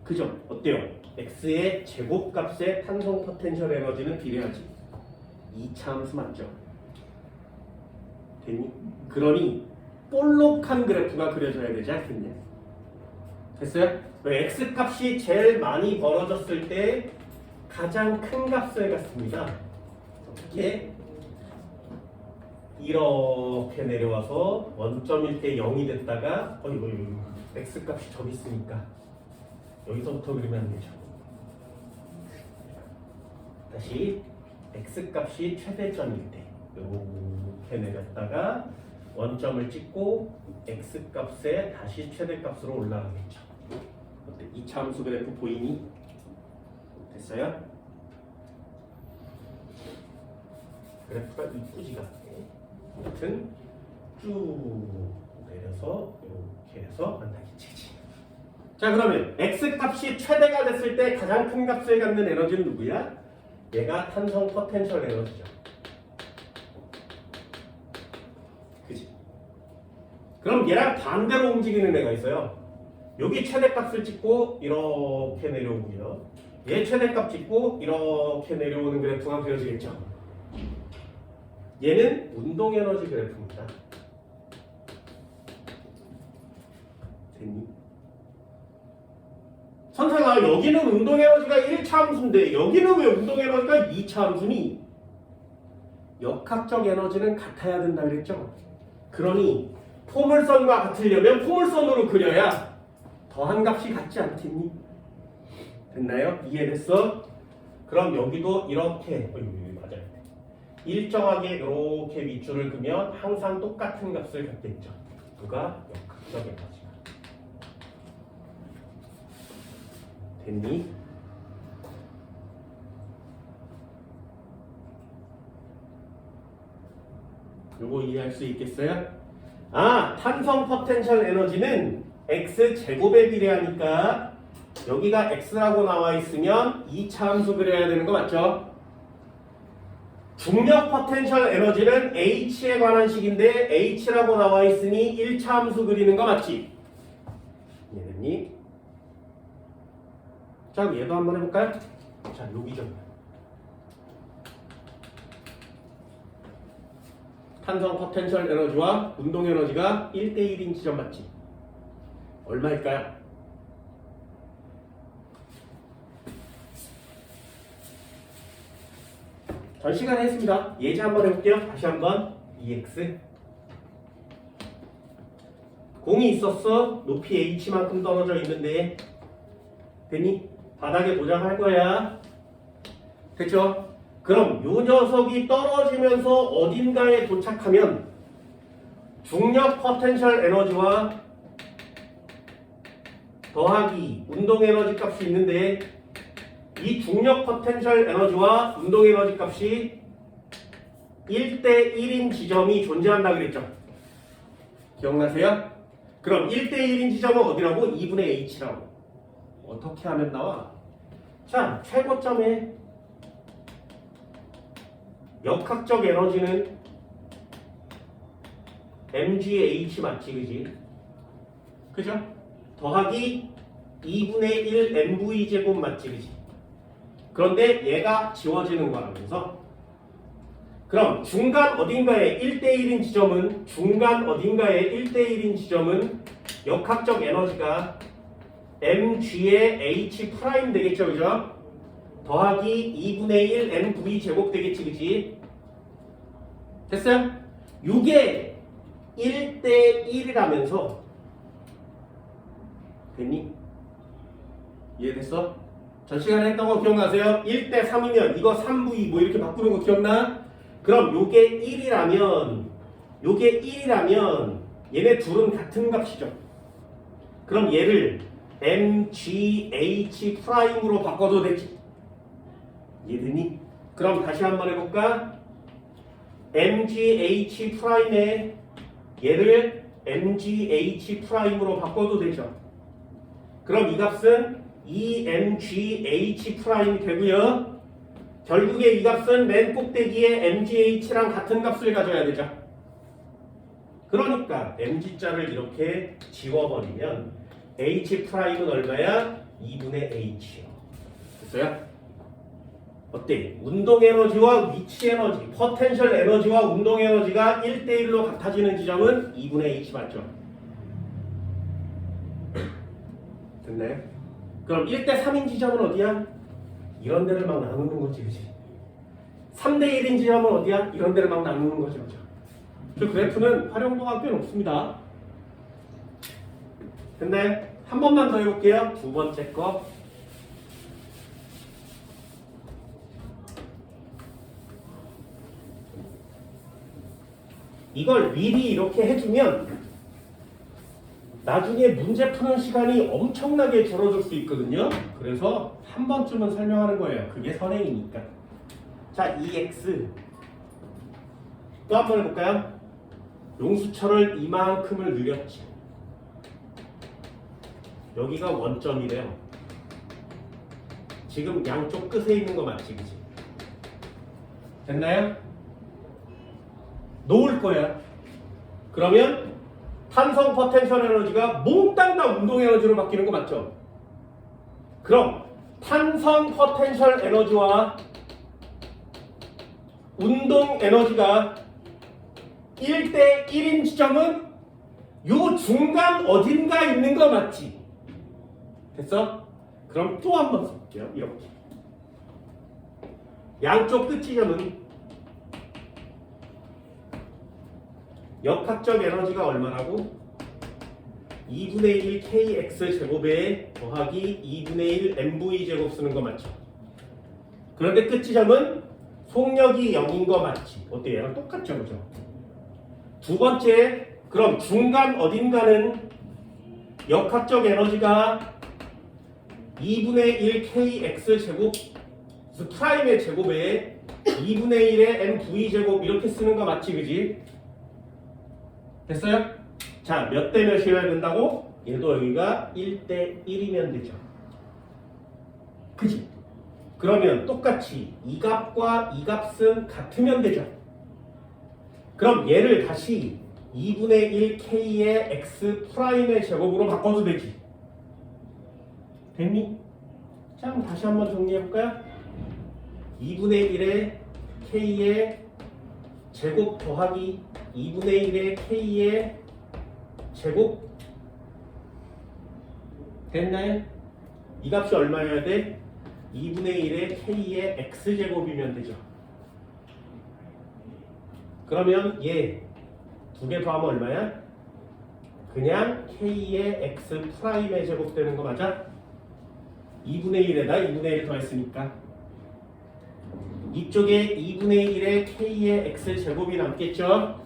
그죠? 어때요? x의 제곱값의 탄성 포텐셜 에너지는 비례하지. 2차 함수 맞죠? 됐니? 그러니 볼록한 그래프가 그려져야 되지 않겠냐? 됐어요? x값이 제일 많이 벌어졌을 때 가장 큰 값을 갖습니다. 어떻게? 이렇게 내려와서 원점일 때 0이 됐다가 x값이 저기 있으니까 여기서부터 그리면 안 되죠. 다시 x값이 최대점일 때 이렇게 내렸다가 원점을 찍고 x값에 다시 최대값으로 올라가겠죠. 어때? 2차 함수 그래프 보이니? 됐어요? 그래프가 이쁘지가 않네. 아무튼 쭉 내려서 이렇게 해서 만나겠지. 자, 그러면 x 값이 최대가 됐을 때 가장 큰 값을 갖는 에너지는 누구야? 얘가 탄성 포텐셜 에너지죠. 그지? 그럼 얘랑 반대로 움직이는 애가 있어요. 여기 최대값을 찍고 이렇게 내려오고요. 얘 최대값 찍고 이렇게 내려오는 그래프가 그려지겠죠. 얘는 운동 에너지 그래프입니다. 됐니? 선생아, 여기는 운동 에너지가 1차 함수인데 여기는 왜 운동 에너지가 2차 함수니? 역학적 에너지는 같아야 된다 그랬죠? 그러니 포물선과 같으려면 포물선으로 그려야 더한 값이 같지 않겠니? 됐나요? 이해됐어? 그럼 여기도 이렇게 맞아요. 일정하게 이렇게 밑줄을 그면 항상 똑같은 값을 갖겠죠. 누가? 역학적 에너지가. 됐니? 요거 이해할 수 있겠어요? 아, 탄성 포텐셜 에너지는 x 제곱에 비례하니까 여기가 x라고 나와 있으면 2차 함수 그려야 되는 거 맞죠? 중력 포텐셜 에너지는 h에 관한 식인데 h라고 나와 있으니 1차 함수 그리는 거 맞지? 이해됐니? 자, 그럼 얘도 한번 해볼까요? 자, 여기죠. 탄성 포텐셜 에너지와 운동 에너지가 1대1인 지점 맞지? 얼마일까요? 전 시간에 했습니다. 예제 한번 해볼게요. 다시 한번 2x 공이 있었어. 높이 h만큼 떨어져 있는데 됐니? 바닥에 도착할 거야. 됐죠? 그럼 요 녀석이 떨어지면서 어딘가에 도착하면 중력 포텐셜 에너지와 더하기 운동 에너지 값이 있는데 이 중력 포텐셜 에너지와 운동 에너지 값이 1대1인 지점이 존재한다 그랬죠? 기억나세요? 그럼 1대1인 지점은 어디라고? 2분의 h라고. 어떻게 하면 나와? 자, 최고점에 역학적 에너지는 mgh 맞지, 그지? 그죠? 더하기 2분의 1 mv 제곱 맞지, 그지? 그런데 얘가 지워지는 거라면서 그럼 중간 어딘가에 1대1인 지점은 역학적 에너지가 mg의 h 프라임 되겠죠, 그죠? 더하기 2분의 1 mv 제곱 되겠지, 그지? 됐어요? 이게 1대1이라면서 됐니? 이해됐어? 전 시간에 했던 거 기억나세요? 1대3이면 이거 3v 뭐 이렇게 바꾸는 거 기억나? 그럼 요게 1이라면 얘네 둘은 같은 값이죠. 그럼 얘를 mgh 프라임으로 바꿔도 되지. 이해되니? 그럼 다시 한번 해볼까? mgh 프라임에 얘를 mgh 프라임으로 바꿔도 되죠. 그럼 이 값은 EMGH 프라임이 되고요. 결국에 이 값은 맨 꼭대기에 MGH랑 같은 값을 가져야 되죠. 그러니까 MG자를 이렇게 지워버리면 H 프라임은 얼마야? 2분의 H요. 됐어요? 어때? 운동 에너지와 위치 에너지, 포텐셜 에너지와 운동 에너지가 1대1로 같아지는 지점은 2분의 H 맞죠? 됐나요? 그럼 1대3인 지점은 어디야? 이런 데를 막 나누는 거지, 그치? 3대1인 지점은 어디야? 이런 데를 막 나누는 거지, 그죠? 그 그래프는 활용도가 꽤 높습니다. 근데 한 번만 더 해볼게요. 두 번째 거. 이걸 미리 이렇게 해주면 나중에 문제 푸는 시간이 엄청나게 줄어들 수 있거든요. 그래서 한 번쯤은 설명하는 거예요. 그게 선행이니까. 자, 2x 또 한 번 해볼까요? 용수철을 이만큼을 늘렸지. 여기가 원점이래요. 지금 양쪽 끝에 있는 거 맞지, 그지? 됐나요? 놓을 거야. 그러면 탄성 포텐셜 에너지가 몽땅 다 운동 에너지로 바뀌는 거 맞죠? 그럼 탄성 포텐셜 에너지와 운동 에너지가 1대 1인 지점은 요 중간 어딘가 있는 거 맞지? 됐어? 그럼 또 한 번 써볼게요. 이렇게 양쪽 끝 지점은 역학적 에너지가 얼마라고? 2분의 1 kx 제곱에 더하기 2분의 1 mv 제곱 쓰는 거 맞죠? 그런데 끝 지점은 속력이 0인 거 맞지? 어때요? 얘랑 똑같죠, 그죠? 두 번째, 그럼 중간 어딘가는 역학적 에너지가 2분의 1 kx 제곱 프라임의 제곱에 2분의 1의 mv 제곱 이렇게 쓰는 거 맞지, 그지? 됐어요? 자, 몇 대 몇이어야 된다고? 얘도 여기가 1대 1이면 되죠. 그지? 그러면 똑같이 이 값과 이 값은 같으면 되죠. 그럼 얘를 다시 2분의 1 k의 x 프라임의 제곱으로 바꿔도 되지. 됐니? 자, 그럼 다시 한번 정리해볼까요? 2분의 1의 k의 제곱 더하기 2분의 1의 k의 제곱 됐나요? 이 값이 얼마여야 돼? 2분의 1의 k의 x제곱이면 되죠. 그러면 얘 두 개 더하면 얼마야? 그냥 k의 x 프라임의 제곱 되는 거 맞아? 2분의 1에다 2분의 1 더했으니까 이쪽에 2분의 1의 k의 x 제곱이 남겠죠?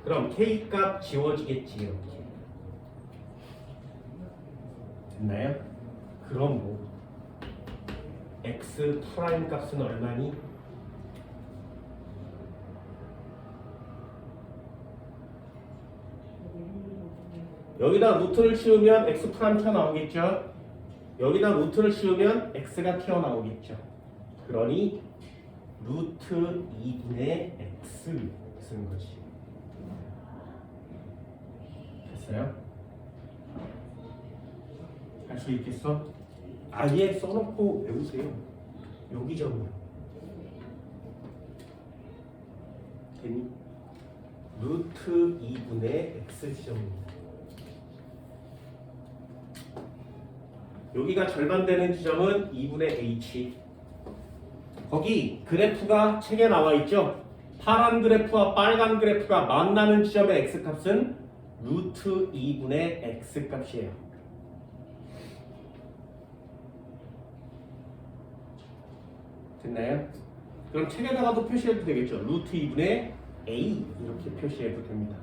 그럼 k 값 지워지겠지. 이렇게 됐나요? 그럼 뭐 x 프라임 값은 얼마니? 여기다 루트를 씌우면 x 프라임 튀어나오겠죠? 여기다 루트를 씌우면 x가 튀어나오겠죠? 그러니 루트 2분의 x 쓰는 거지. 됐어요? 할 수 있겠어? 아예 써놓고 외우세요. 여기저기. 됐니? 루트 2분의 x 지점입니다. 여기가 절반 되는 지점은 2분의 h. 거기 그래프가 책에 나와 있죠? 파란 그래프와 빨간 그래프가 만나는 지점의 x값은 루트 2분의 x값이에요. 됐나요? 그럼 책에다가도 표시해도 되겠죠? 루트 2분의 a 이렇게 표시해도 됩니다.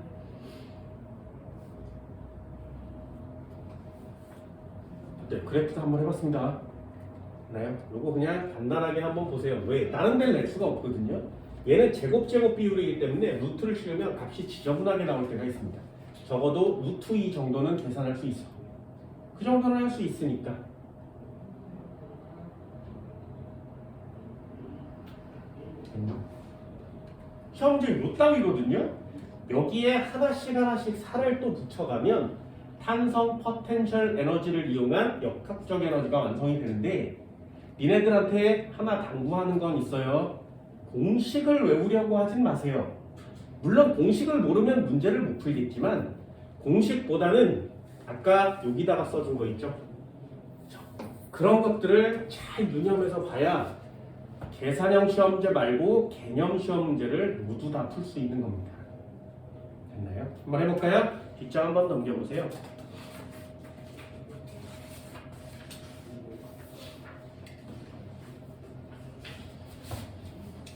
네, 그래프도 한번 해봤습니다. 나요? 요거 그냥 간단하게 한번 보세요. 왜? 다른 데는 낼 수가 없거든요. 얘는 제곱 비율이기 때문에 루트를 씌우면 값이 지저분하게 나올 때가 있습니다. 적어도 루트 2 정도는 계산할 수 있어. 그 정도는 할 수 있으니까. 시험 문제 요 따위거든요. 여기에 하나씩 살을 또 붙여가면 탄성 포텐셜 에너지를 이용한 역학적 에너지가 완성이 되는데 니네들한테 하나 당부하는 건 있어요. 공식을 외우려고 하진 마세요. 물론 공식을 모르면 문제를 못 풀겠지만 공식보다는 아까 여기다가 써준 거 있죠? 그런 것들을 잘 유념해서 봐야 계산형 시험 문제 말고 개념 시험 문제를 모두 다 풀 수 있는 겁니다. 됐나요? 한번 해볼까요? 뒷장 한번 넘겨보세요.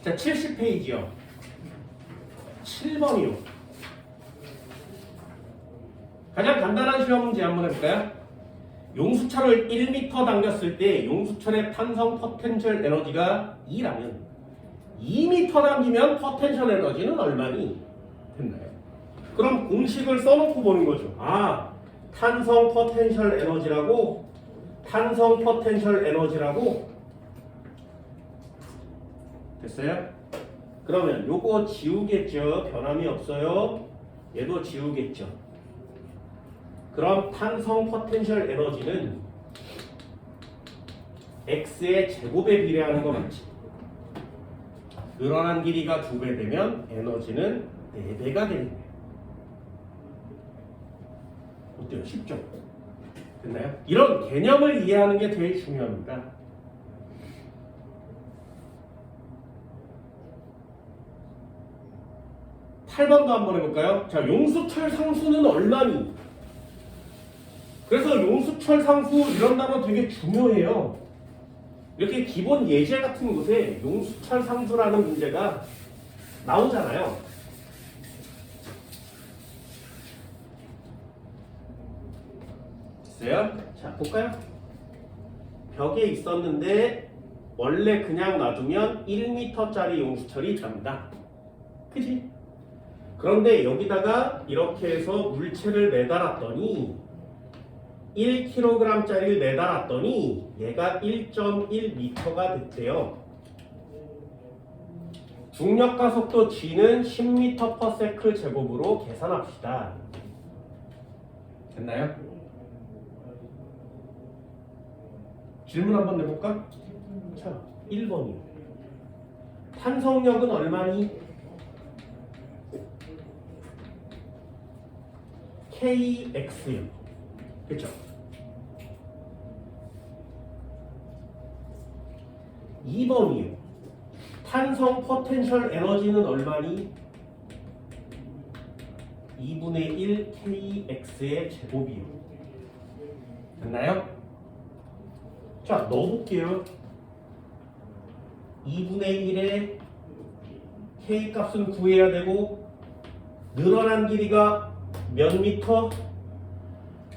자, 70페이지요. 7번이요. 가장 간단한 시험 문제 한번 해볼까요? 용수철을 1m 당겼을 때 용수철의 탄성 포텐셜 에너지가 2라면 2m 당기면 포텐셜 에너지는 얼마니? 됐나요? 그럼 공식을 써놓고 보는 거죠. 아, 탄성 포텐셜 에너지라고 됐어요? 그러면 요거 지우겠죠. 변함이 없어요. 얘도 지우겠죠. 그럼 탄성 포텐셜 에너지는 x의 제곱에 비례하는 거 맞지? 늘어난 길이가 2배 되면 에너지는 4배가 되는 거예요. 어때요? 쉽죠? 됐나요? 이런 개념을 이해하는 게 되게 중요합니다. (8번도) 한번 해볼까요? 자, 용수철 상수는 얼마니? 그래서 용수철 상수 이런 단어 되게 중요해요. 이렇게 기본 예제 같은 곳에 용수철 상수라는 문제가 나오잖아요. 됐어요? 자, 볼까요? 벽에 있었는데 원래 그냥 놔두면 1m짜리 용수철이 답니다. 그치? 그런데 여기다가 이렇게 해서 물체를 매달았더니 1kg짜리를 매달았더니 얘가 1.1m가 됐대요. 중력가속도 g는 10m/s 제곱으로 계산합시다. 됐나요? 질문 한번 내볼까? 자, 1번이요. 탄성력은 얼마니? kx요. 그렇죠? 2번이요. 탄성 포텐셜 에너지는 얼마니? 2분의 1 kx의 제곱이요. 됐나요? 자, 넣어볼게요. 2분의 1의 k 값은 구해야 되고 늘어난 길이가 몇 미터?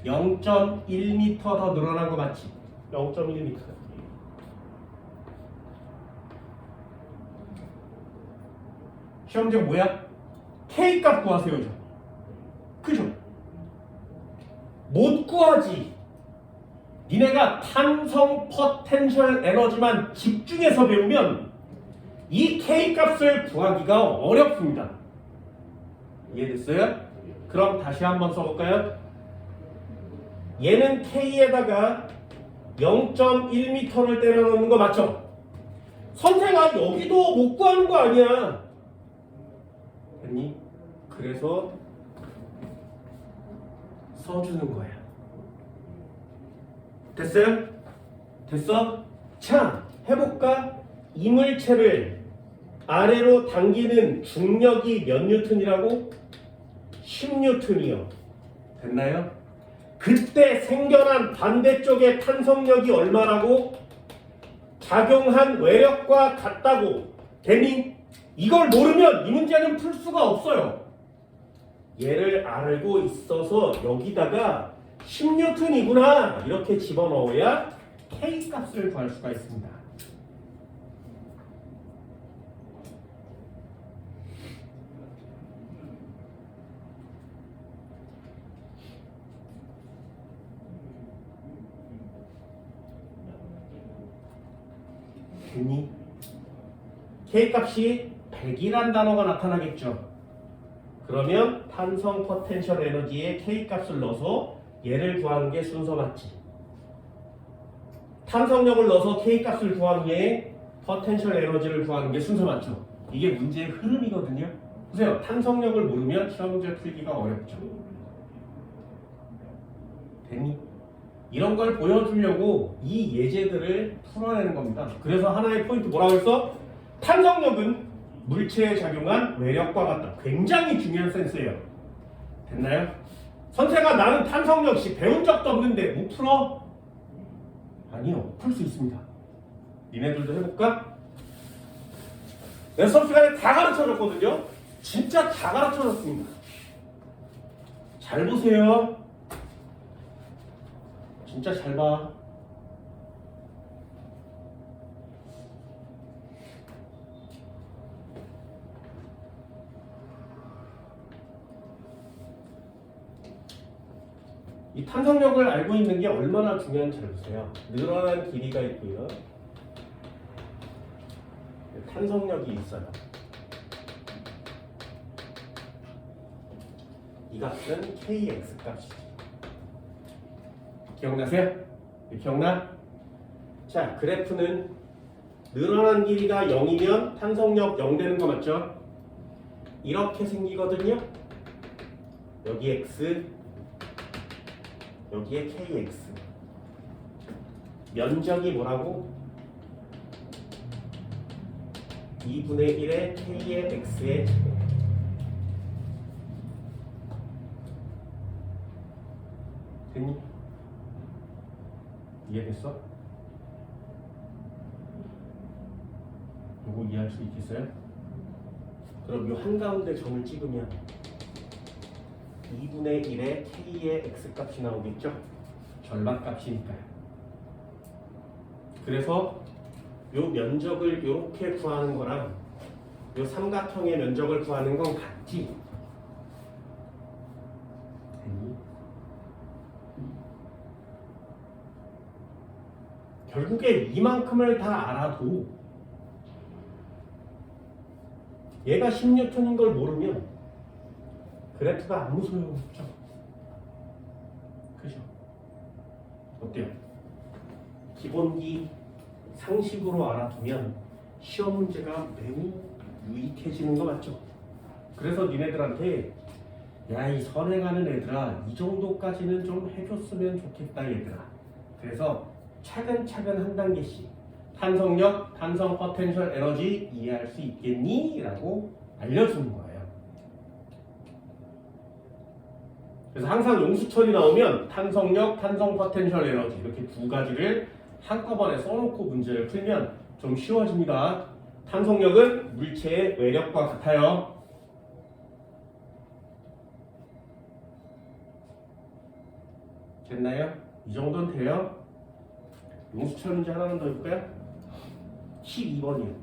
0.1m 더 늘어난 거 맞지? 0.1m. 시험 문제 뭐야? K 값 구하세요. 그죠? 못 구하지. 니네가 탄성 포텐셜 에너지만 집중해서 배우면 이 K 값을 구하기가 어렵습니다. 이해됐어요? 그럼 다시 한번 써볼까요? 얘는 K에다가 0.1m를 때려넣는 거 맞죠? 선생아, 여기도 못 구하는 거 아니야. 됐니? 그래서 써주는 거야. 됐어요? 됐어? 자, 해볼까? 이물체를 아래로 당기는 중력이 몇 뉴턴이라고? 10뉴턴이요. 됐나요? 그때 생겨난 반대쪽의 탄성력이 얼마라고? 작용한 외력과 같다고. 됐니? 이걸 모르면 이 문제는 풀 수가 없어요. 얘를 알고 있어서 여기다가 10뉴턴이구나 이렇게 집어넣어야 K 값을 구할 수가 있습니다. 됐니? K 값이 100이란 단어가 나타나겠죠. 그러면 탄성 포텐셜 에너지에 K 값을 넣어서 얘를 구하는 게 순서 맞지. 탄성력을 넣어서 K 값을 구한 후에 포텐셜 에너지를 구하는 게 순서 맞죠. 이게 문제의 흐름이거든요. 보세요. 탄성력을 모르면 시험 문제 풀기가 어렵죠. 됐니? 이런 걸 보여주려고 이 예제들을 풀어내는 겁니다. 그래서 하나의 포인트 뭐라고 했어? 탄성력은 물체에 작용한 외력과 같다. 굉장히 중요한 센스예요. 됐나요? 선생아, 나는 탄성력 씨 배운 적도 없는데 못 풀어? 아니요, 풀 수 있습니다. 니네들도 해볼까? 내가 수업 시간에 다 가르쳐줬거든요. 진짜 다 가르쳐줬습니다. 잘 보세요. 진짜 잘 봐. 이 탄성력을 알고 있는 게 얼마나 중요한지 잘 보세요. 늘어난 길이가 있고요. 탄성력이 있어요. 이 값은 kx 값이지. 기억나세요? 기억나? 자, 그래프는 늘어난 길이가 0이면 탄성력 0 되는 거 맞죠? 이렇게 생기거든요. 여기 x, 여기에 kx. 면적이 뭐라고? 2분의 1의 k의 x의 제곱. 됐니? 이해됐어? 이거 이해할 수 있겠어요? 그럼 이 한가운데 점을 찍으면 2분의 1의 k의 x값이 나오겠죠? 절반값이니까요. 그래서 이 면적을 이렇게 구하는 거랑 이 삼각형의 면적을 구하는 건 같지? 결국에 이만큼을 다 알아도 얘가 10N인 걸 모르면 그래프가 아무 소용없죠. 그죠? 어때요? 기본기 상식으로 알아두면 시험 문제가 매우 유익해지는 거 맞죠? 그래서 니네들한테 야, 이 선행하는 애들아, 이 정도까지는 좀 해줬으면 좋겠다 얘들아. 그래서 차근차근 한 단계씩 탄성력, 탄성 포텐셜 에너지 이해할 수 있겠니? 라고 알려주는 거예요. 그래서 항상 용수철이 나오면 탄성력, 탄성 포텐셜 에너지 이렇게 두 가지를 한꺼번에 써놓고 문제를 풀면 좀 쉬워집니다. 탄성력은 물체의 외력과 같아요. 됐나요? 이 정도는 돼요? 용수철 문제 하나만 더 해볼까요? 12번이요.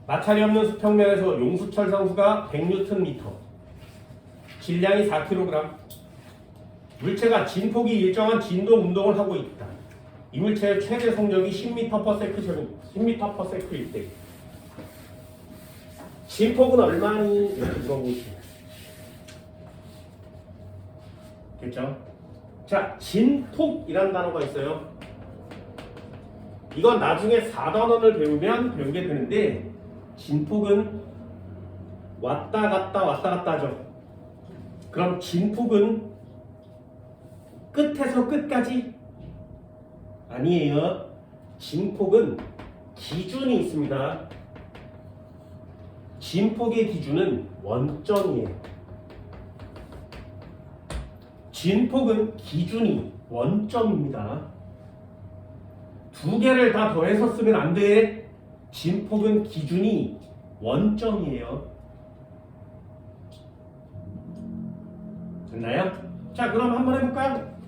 마찰이 없는 수평면에서 용수철 상수가 100Nm, 질량이 4kg, 물체가 진폭이 일정한 진동 운동을 하고 있다. 이 물체의 최대 속력이 10m/s 제곱, 10m/s일 때 진폭은 얼마니? 이렇게 물어보시면 됐죠? 자, 진폭이라는 단어가 있어요. 이건 나중에 4단원을 배우면 배우게 되는데 진폭은 왔다 갔다 하죠. 그럼 진폭은 끝에서 끝까지? 아니에요. 진폭은 기준이 있습니다. 진폭의 기준은 원점이에요. 진폭은 기준이 원점입니다. 두 개를 다 더해서 쓰면 안 돼. 진폭은 기준이 원점이에요. 됐나요? 자, 그럼 한번 해볼까요?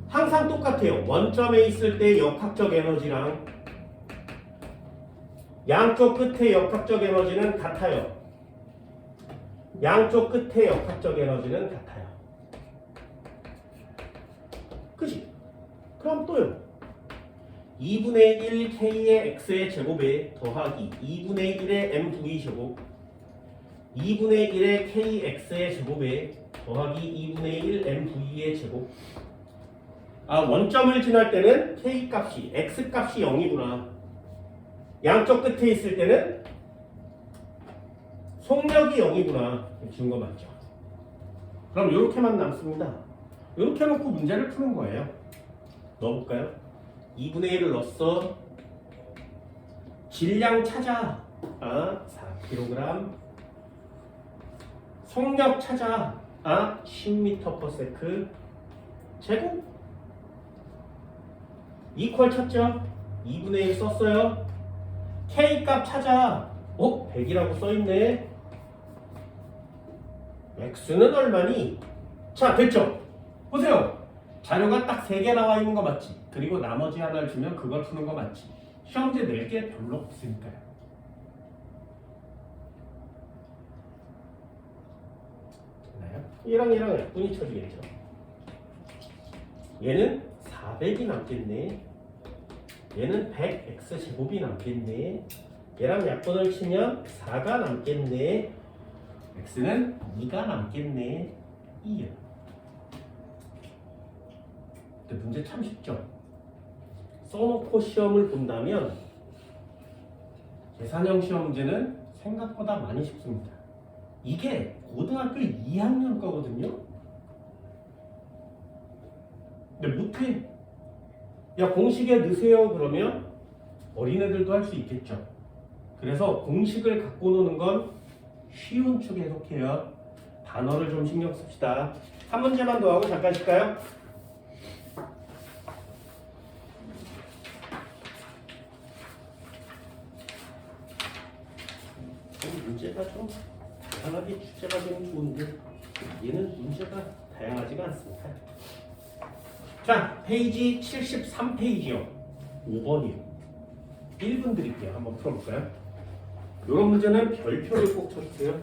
항상 똑같아요. 원점에 있을 때 역학적 에너지랑 양쪽 끝의 역학적 에너지는 같아요. 양쪽 끝의 역학적 에너지는 같아요. 그치? 그럼 또요. 2분의 1 k의 x의 제곱에 더하기 2분의 1의 mv 제곱 2분의 1의 kx의 제곱에 더하기 2분의 1 mv의 제곱. 아, 원점을 지날 때는 k 값이 x 값이 0이구나. 양쪽 끝에 있을 때는 속력이 0이구나. 지운 거 맞죠? 그럼 이렇게만 남습니다. 이렇게 놓고 문제를 푸는 거예요. 넣어볼까요? 2분의 1을 넣었어. 질량 찾아. 4kg. 속력 찾아. 10m/s 제곱. 이퀄 찾죠? 2분의 1 썼어요. K 값 찾아. 100이라고 써있네. X는 얼마니? 자, 됐죠? 보세요. 자료가 딱 3개 나와 있는 거 맞지? 그리고 나머지 하나를 주면 그걸 푸는 거 맞지? 시험제 낼 게 별로 없으니까요. 얘랑 약분이 쳐지겠죠. 얘는 400이 남겠네. 얘는 100x제곱이 남겠네. 얘랑 약분을 치면 4가 남겠네. x는 2가 남겠네. 2요. 근데 문제 참 쉽죠? 써놓고 시험을 본다면 계산형 시험 문제는 생각보다 많이 쉽습니다. 이게 고등학교 2학년 거거든요. 근데 못해. 야, 공식에 넣으세요 그러면 어린애들도 할 수 있겠죠. 그래서 공식을 갖고 노는 건 쉬운 축에 속해요. 단어를 좀 신경 씁시다. 한 문제만 더 하고 잠깐 쉴까요? 문제가 좀 다양하게 출제가 되면 좋은데 얘는 문제가 다양하지가 않습니다. 자, 페이지 73페이지요. 5번이요. 1분 드릴게요. 한번 풀어볼까요? 이런 문제는 별표를 꼭 쳐주세요.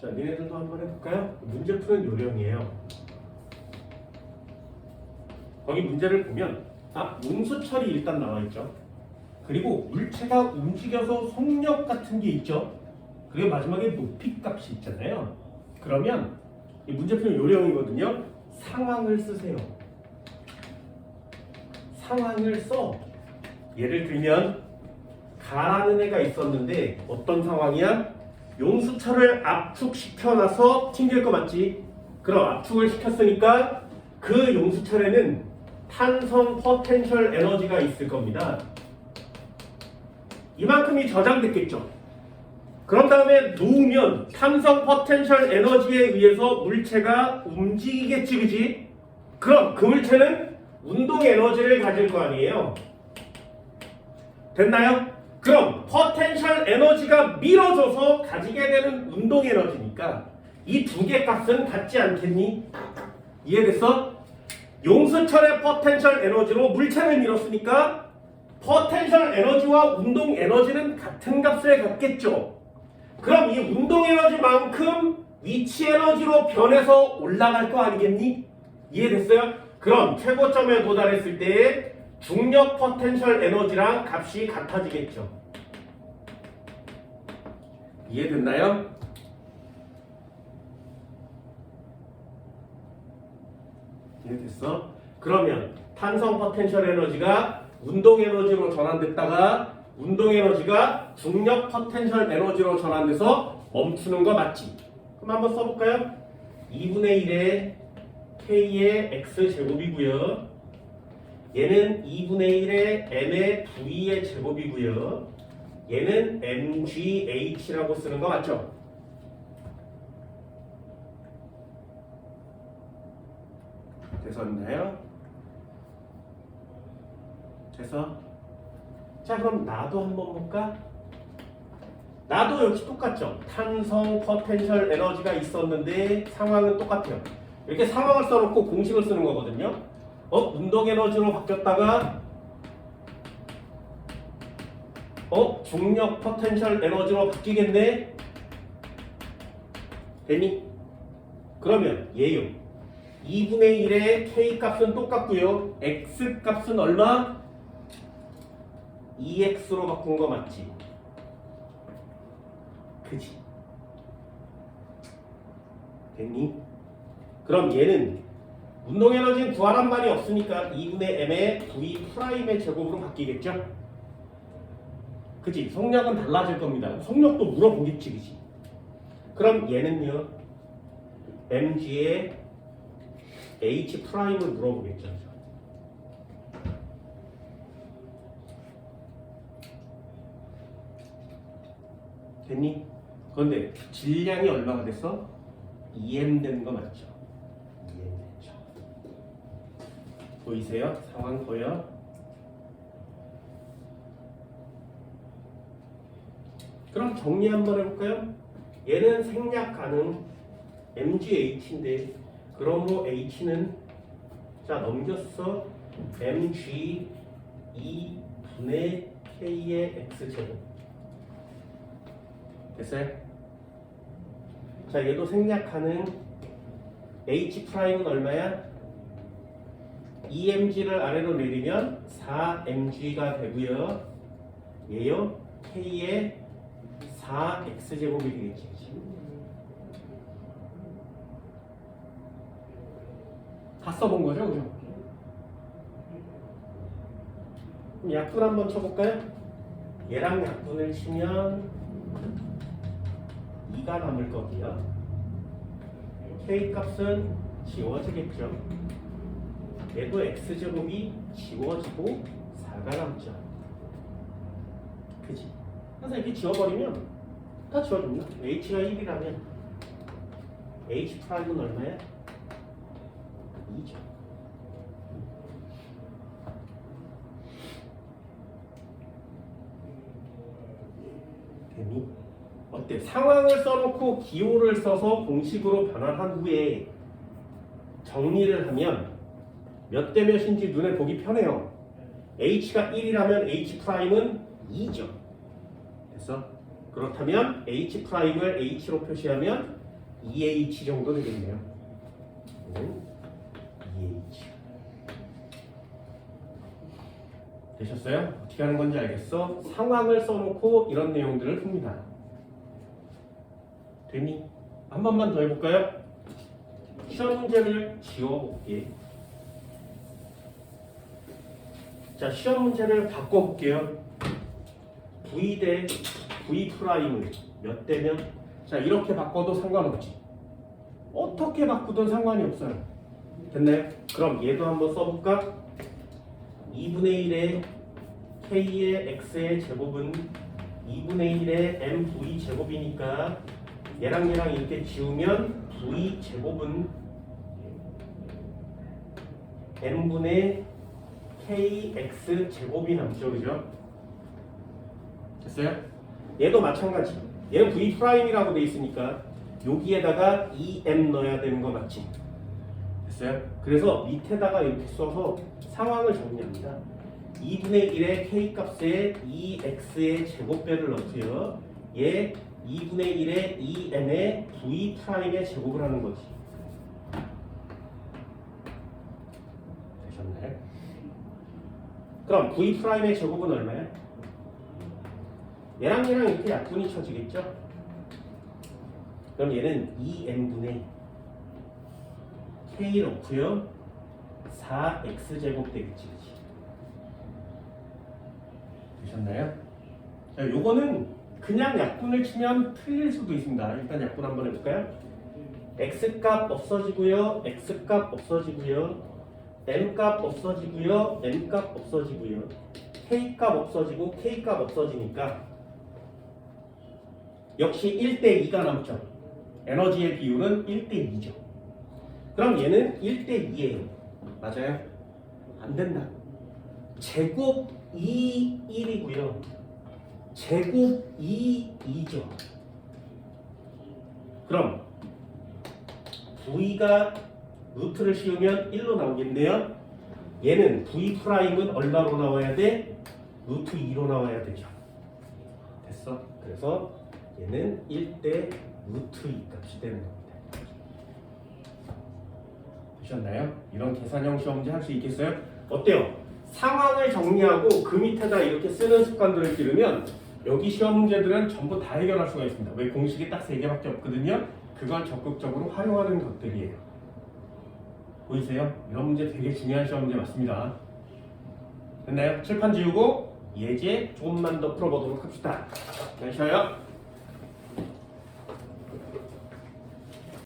자, 니네들도 한번 해볼까요? 문제 푸는 요령이에요. 거기 문제를 보면 음수철이 일단 나와있죠. 그리고 물체가 움직여서 속력 같은 게 있죠. 그리고 마지막에 높이값이 있잖아요. 그러면 이 문제 푸는 요령이거든요. 상황을 쓰세요. 상황을 써. 예를 들면 가라는 애가 있었는데 어떤 상황이야? 용수철을 압축시켜놔서 튕길 거 맞지? 그럼 압축을 시켰으니까 그 용수철에는 탄성 포텐셜 에너지가 있을 겁니다. 이만큼이 저장됐겠죠. 그런 다음에 놓으면 탄성 포텐셜 에너지에 의해서 물체가 움직이겠지, 그지? 그럼 그 물체는 운동 에너지를 가질 거 아니에요. 됐나요? 그럼 포텐셜 에너지가 밀어줘서 가지게 되는 운동 에너지니까 이 두 개 값은 같지 않겠니? 이해됐어? 용수철의 포텐셜 에너지로 물체를 밀었으니까 포텐셜 에너지와 운동 에너지는 같은 값을 갖겠죠. 그럼 이 운동 에너지만큼 위치 에너지로 변해서 올라갈 거 아니겠니? 이해됐어요? 그럼 최고점에 도달했을 때 중력 포텐셜 에너지랑 값이 같아지겠죠. 이해됐나요? 이해됐어? 그러면 탄성 포텐셜 에너지가 운동 에너지로 전환됐다가 운동 에너지가 중력 포텐셜 에너지로 전환돼서 멈추는 거 맞지? 그럼 한번 써볼까요? 2분의 1의 K의 X제곱이고요. 얘는 2분의 1의 M의 V의 제곱이고요. 얘는 MGH라고 쓰는 거 맞죠? 됐었나요? 됐어? 자, 그럼 나도 한번 볼까? 나도 역시 똑같죠? 탄성 포텐셜 에너지가 있었는데 상황은 똑같아요. 이렇게 상황을 써놓고 공식을 쓰는 거거든요. 운동 에너지로 바뀌었다가 중력 포텐셜 에너지로 바뀌겠네? 되니? 그러면 얘요. 2분의 1의 K 값은 똑같고요. X 값은 얼마? 2X로 바꾼 거 맞지? 그치? 됐니? 그럼 얘는 운동 에너지는 구하란 말이 없으니까 2분의 M의 V 프라임의 제곱으로 바뀌겠죠? 그치? 속력은 달라질 겁니다. 속력도 물어보겠지, 그치? 그럼 얘는요, mg의 h 프라임을 물어보겠죠. 됐니? 그런데 질량이 얼마가 됐어? 2m 되는 거 맞죠? 2m 됐죠. 보이세요? 상황 보여? 그럼 정리 한번 해볼까요? 얘는 생략 가능 mgh인데 그러므로 h는 자 넘겼어 mg 2분의 k의 x제곱 됐어요? 자 얘도 생략 가능 h 프라임은 얼마야? 2mg를 아래로 내리면 4mg가 되고요. 얘요 k의 4x제곱이 되겠지. 다 써본 거죠, 그죠? 그럼 약분 한번 쳐볼까요? 얘랑 약분을 치면 2가 남을 거고요. k 값은 지워지겠죠. 얘도 x제곱이 지워지고 4가 남죠. 그치? 그래서 이렇게 지워버리면 다 지워집니다. h가 1이라면 h 프라임은 얼마야? 2죠. 되니? 어때? 상황을 써놓고 기호를 써서 공식으로 변환한 후에 정리를 하면 몇 대 몇인지 눈에 보기 편해요. h가 1이라면 h 프라임은 2죠. 됐어? 그렇다면 h 프라임을 h로 표시하면 2h 정도 되겠네요. 2h. 되셨어요? 어떻게 하는 건지 알겠어? 상황을 써놓고 이런 내용들을 풉니다. 되니? 한 번만 더 해볼까요? 시험 문제를 지워볼게. 자, 시험 문제를 바꿔볼게요. v 대 v 프라임을 몇 대면 자 이렇게 바꿔도 상관없지. 어떻게 바꾸든 상관이 없어요. 됐나요? 그럼 얘도 한번 써볼까? 2분의 1의 k의 x의 제곱은 2분의 1의 mv 제곱이니까 얘랑 이렇게 지우면 v 제곱은 n분의 kx 제곱이 남죠, 그죠? 됐어요? 얘도 마찬가지. 얘는 v 프라임이라고 돼 있으니까 여기에다가 2m 넣어야 되는 거 맞지? 됐어요? 그래서 밑에다가 이렇게 써서 상황을 정리합니다. 2분의 1의 k 값에 2x의 제곱배를 넣고요. 얘 2분의 1의 2m의 v 프라임의 제곱을 하는 거지. 되셨나요? 그럼 v 프라임의 제곱은 얼마야? 얘랑 이렇게 약분이 쳐지겠죠? 그럼 얘는 2n분의 k 넣고요. 4x제곱 되겠지, 그치? 되셨나요? 자, 요거는 그냥 약분을 치면 틀릴 수도 있습니다. 일단 약분 한번 해볼까요? x값 없어지고요. x값 없어지고요. m값 없어지고요. m값 없어지고요. k값 없어지고 k값 없어지니까 역시 1대2가 남죠. 에너지의 비율은 1대2죠. 그럼 얘는 1대2예요. 맞아요? 안 된다. 제곱 2, 1이고요. 제곱 2, 2죠. 그럼 v가 루트를 씌우면 1로 나오겠네요. 얘는 v 프라임은 얼마로 나와야 돼? 루트 2로 나와야 되죠. 됐어? 그래서 얘는 1대 루트 2 값이 되는 겁니다. 되셨나요? 이런 계산형 시험지 할 수 있겠어요? 어때요? 상황을 정리하고 그 밑에다 이렇게 쓰는 습관들을 기르면 여기 시험 문제들은 전부 다 해결할 수가 있습니다. 왜 공식이 딱 3개밖에 없거든요? 그걸 적극적으로 활용하는 것들이에요. 보이세요? 이런 문제 되게 중요한 시험 문제 맞습니다. 됐나요? 칠판 지우고 예제 조금만 더 풀어보도록 합시다. 잘 쉬어요.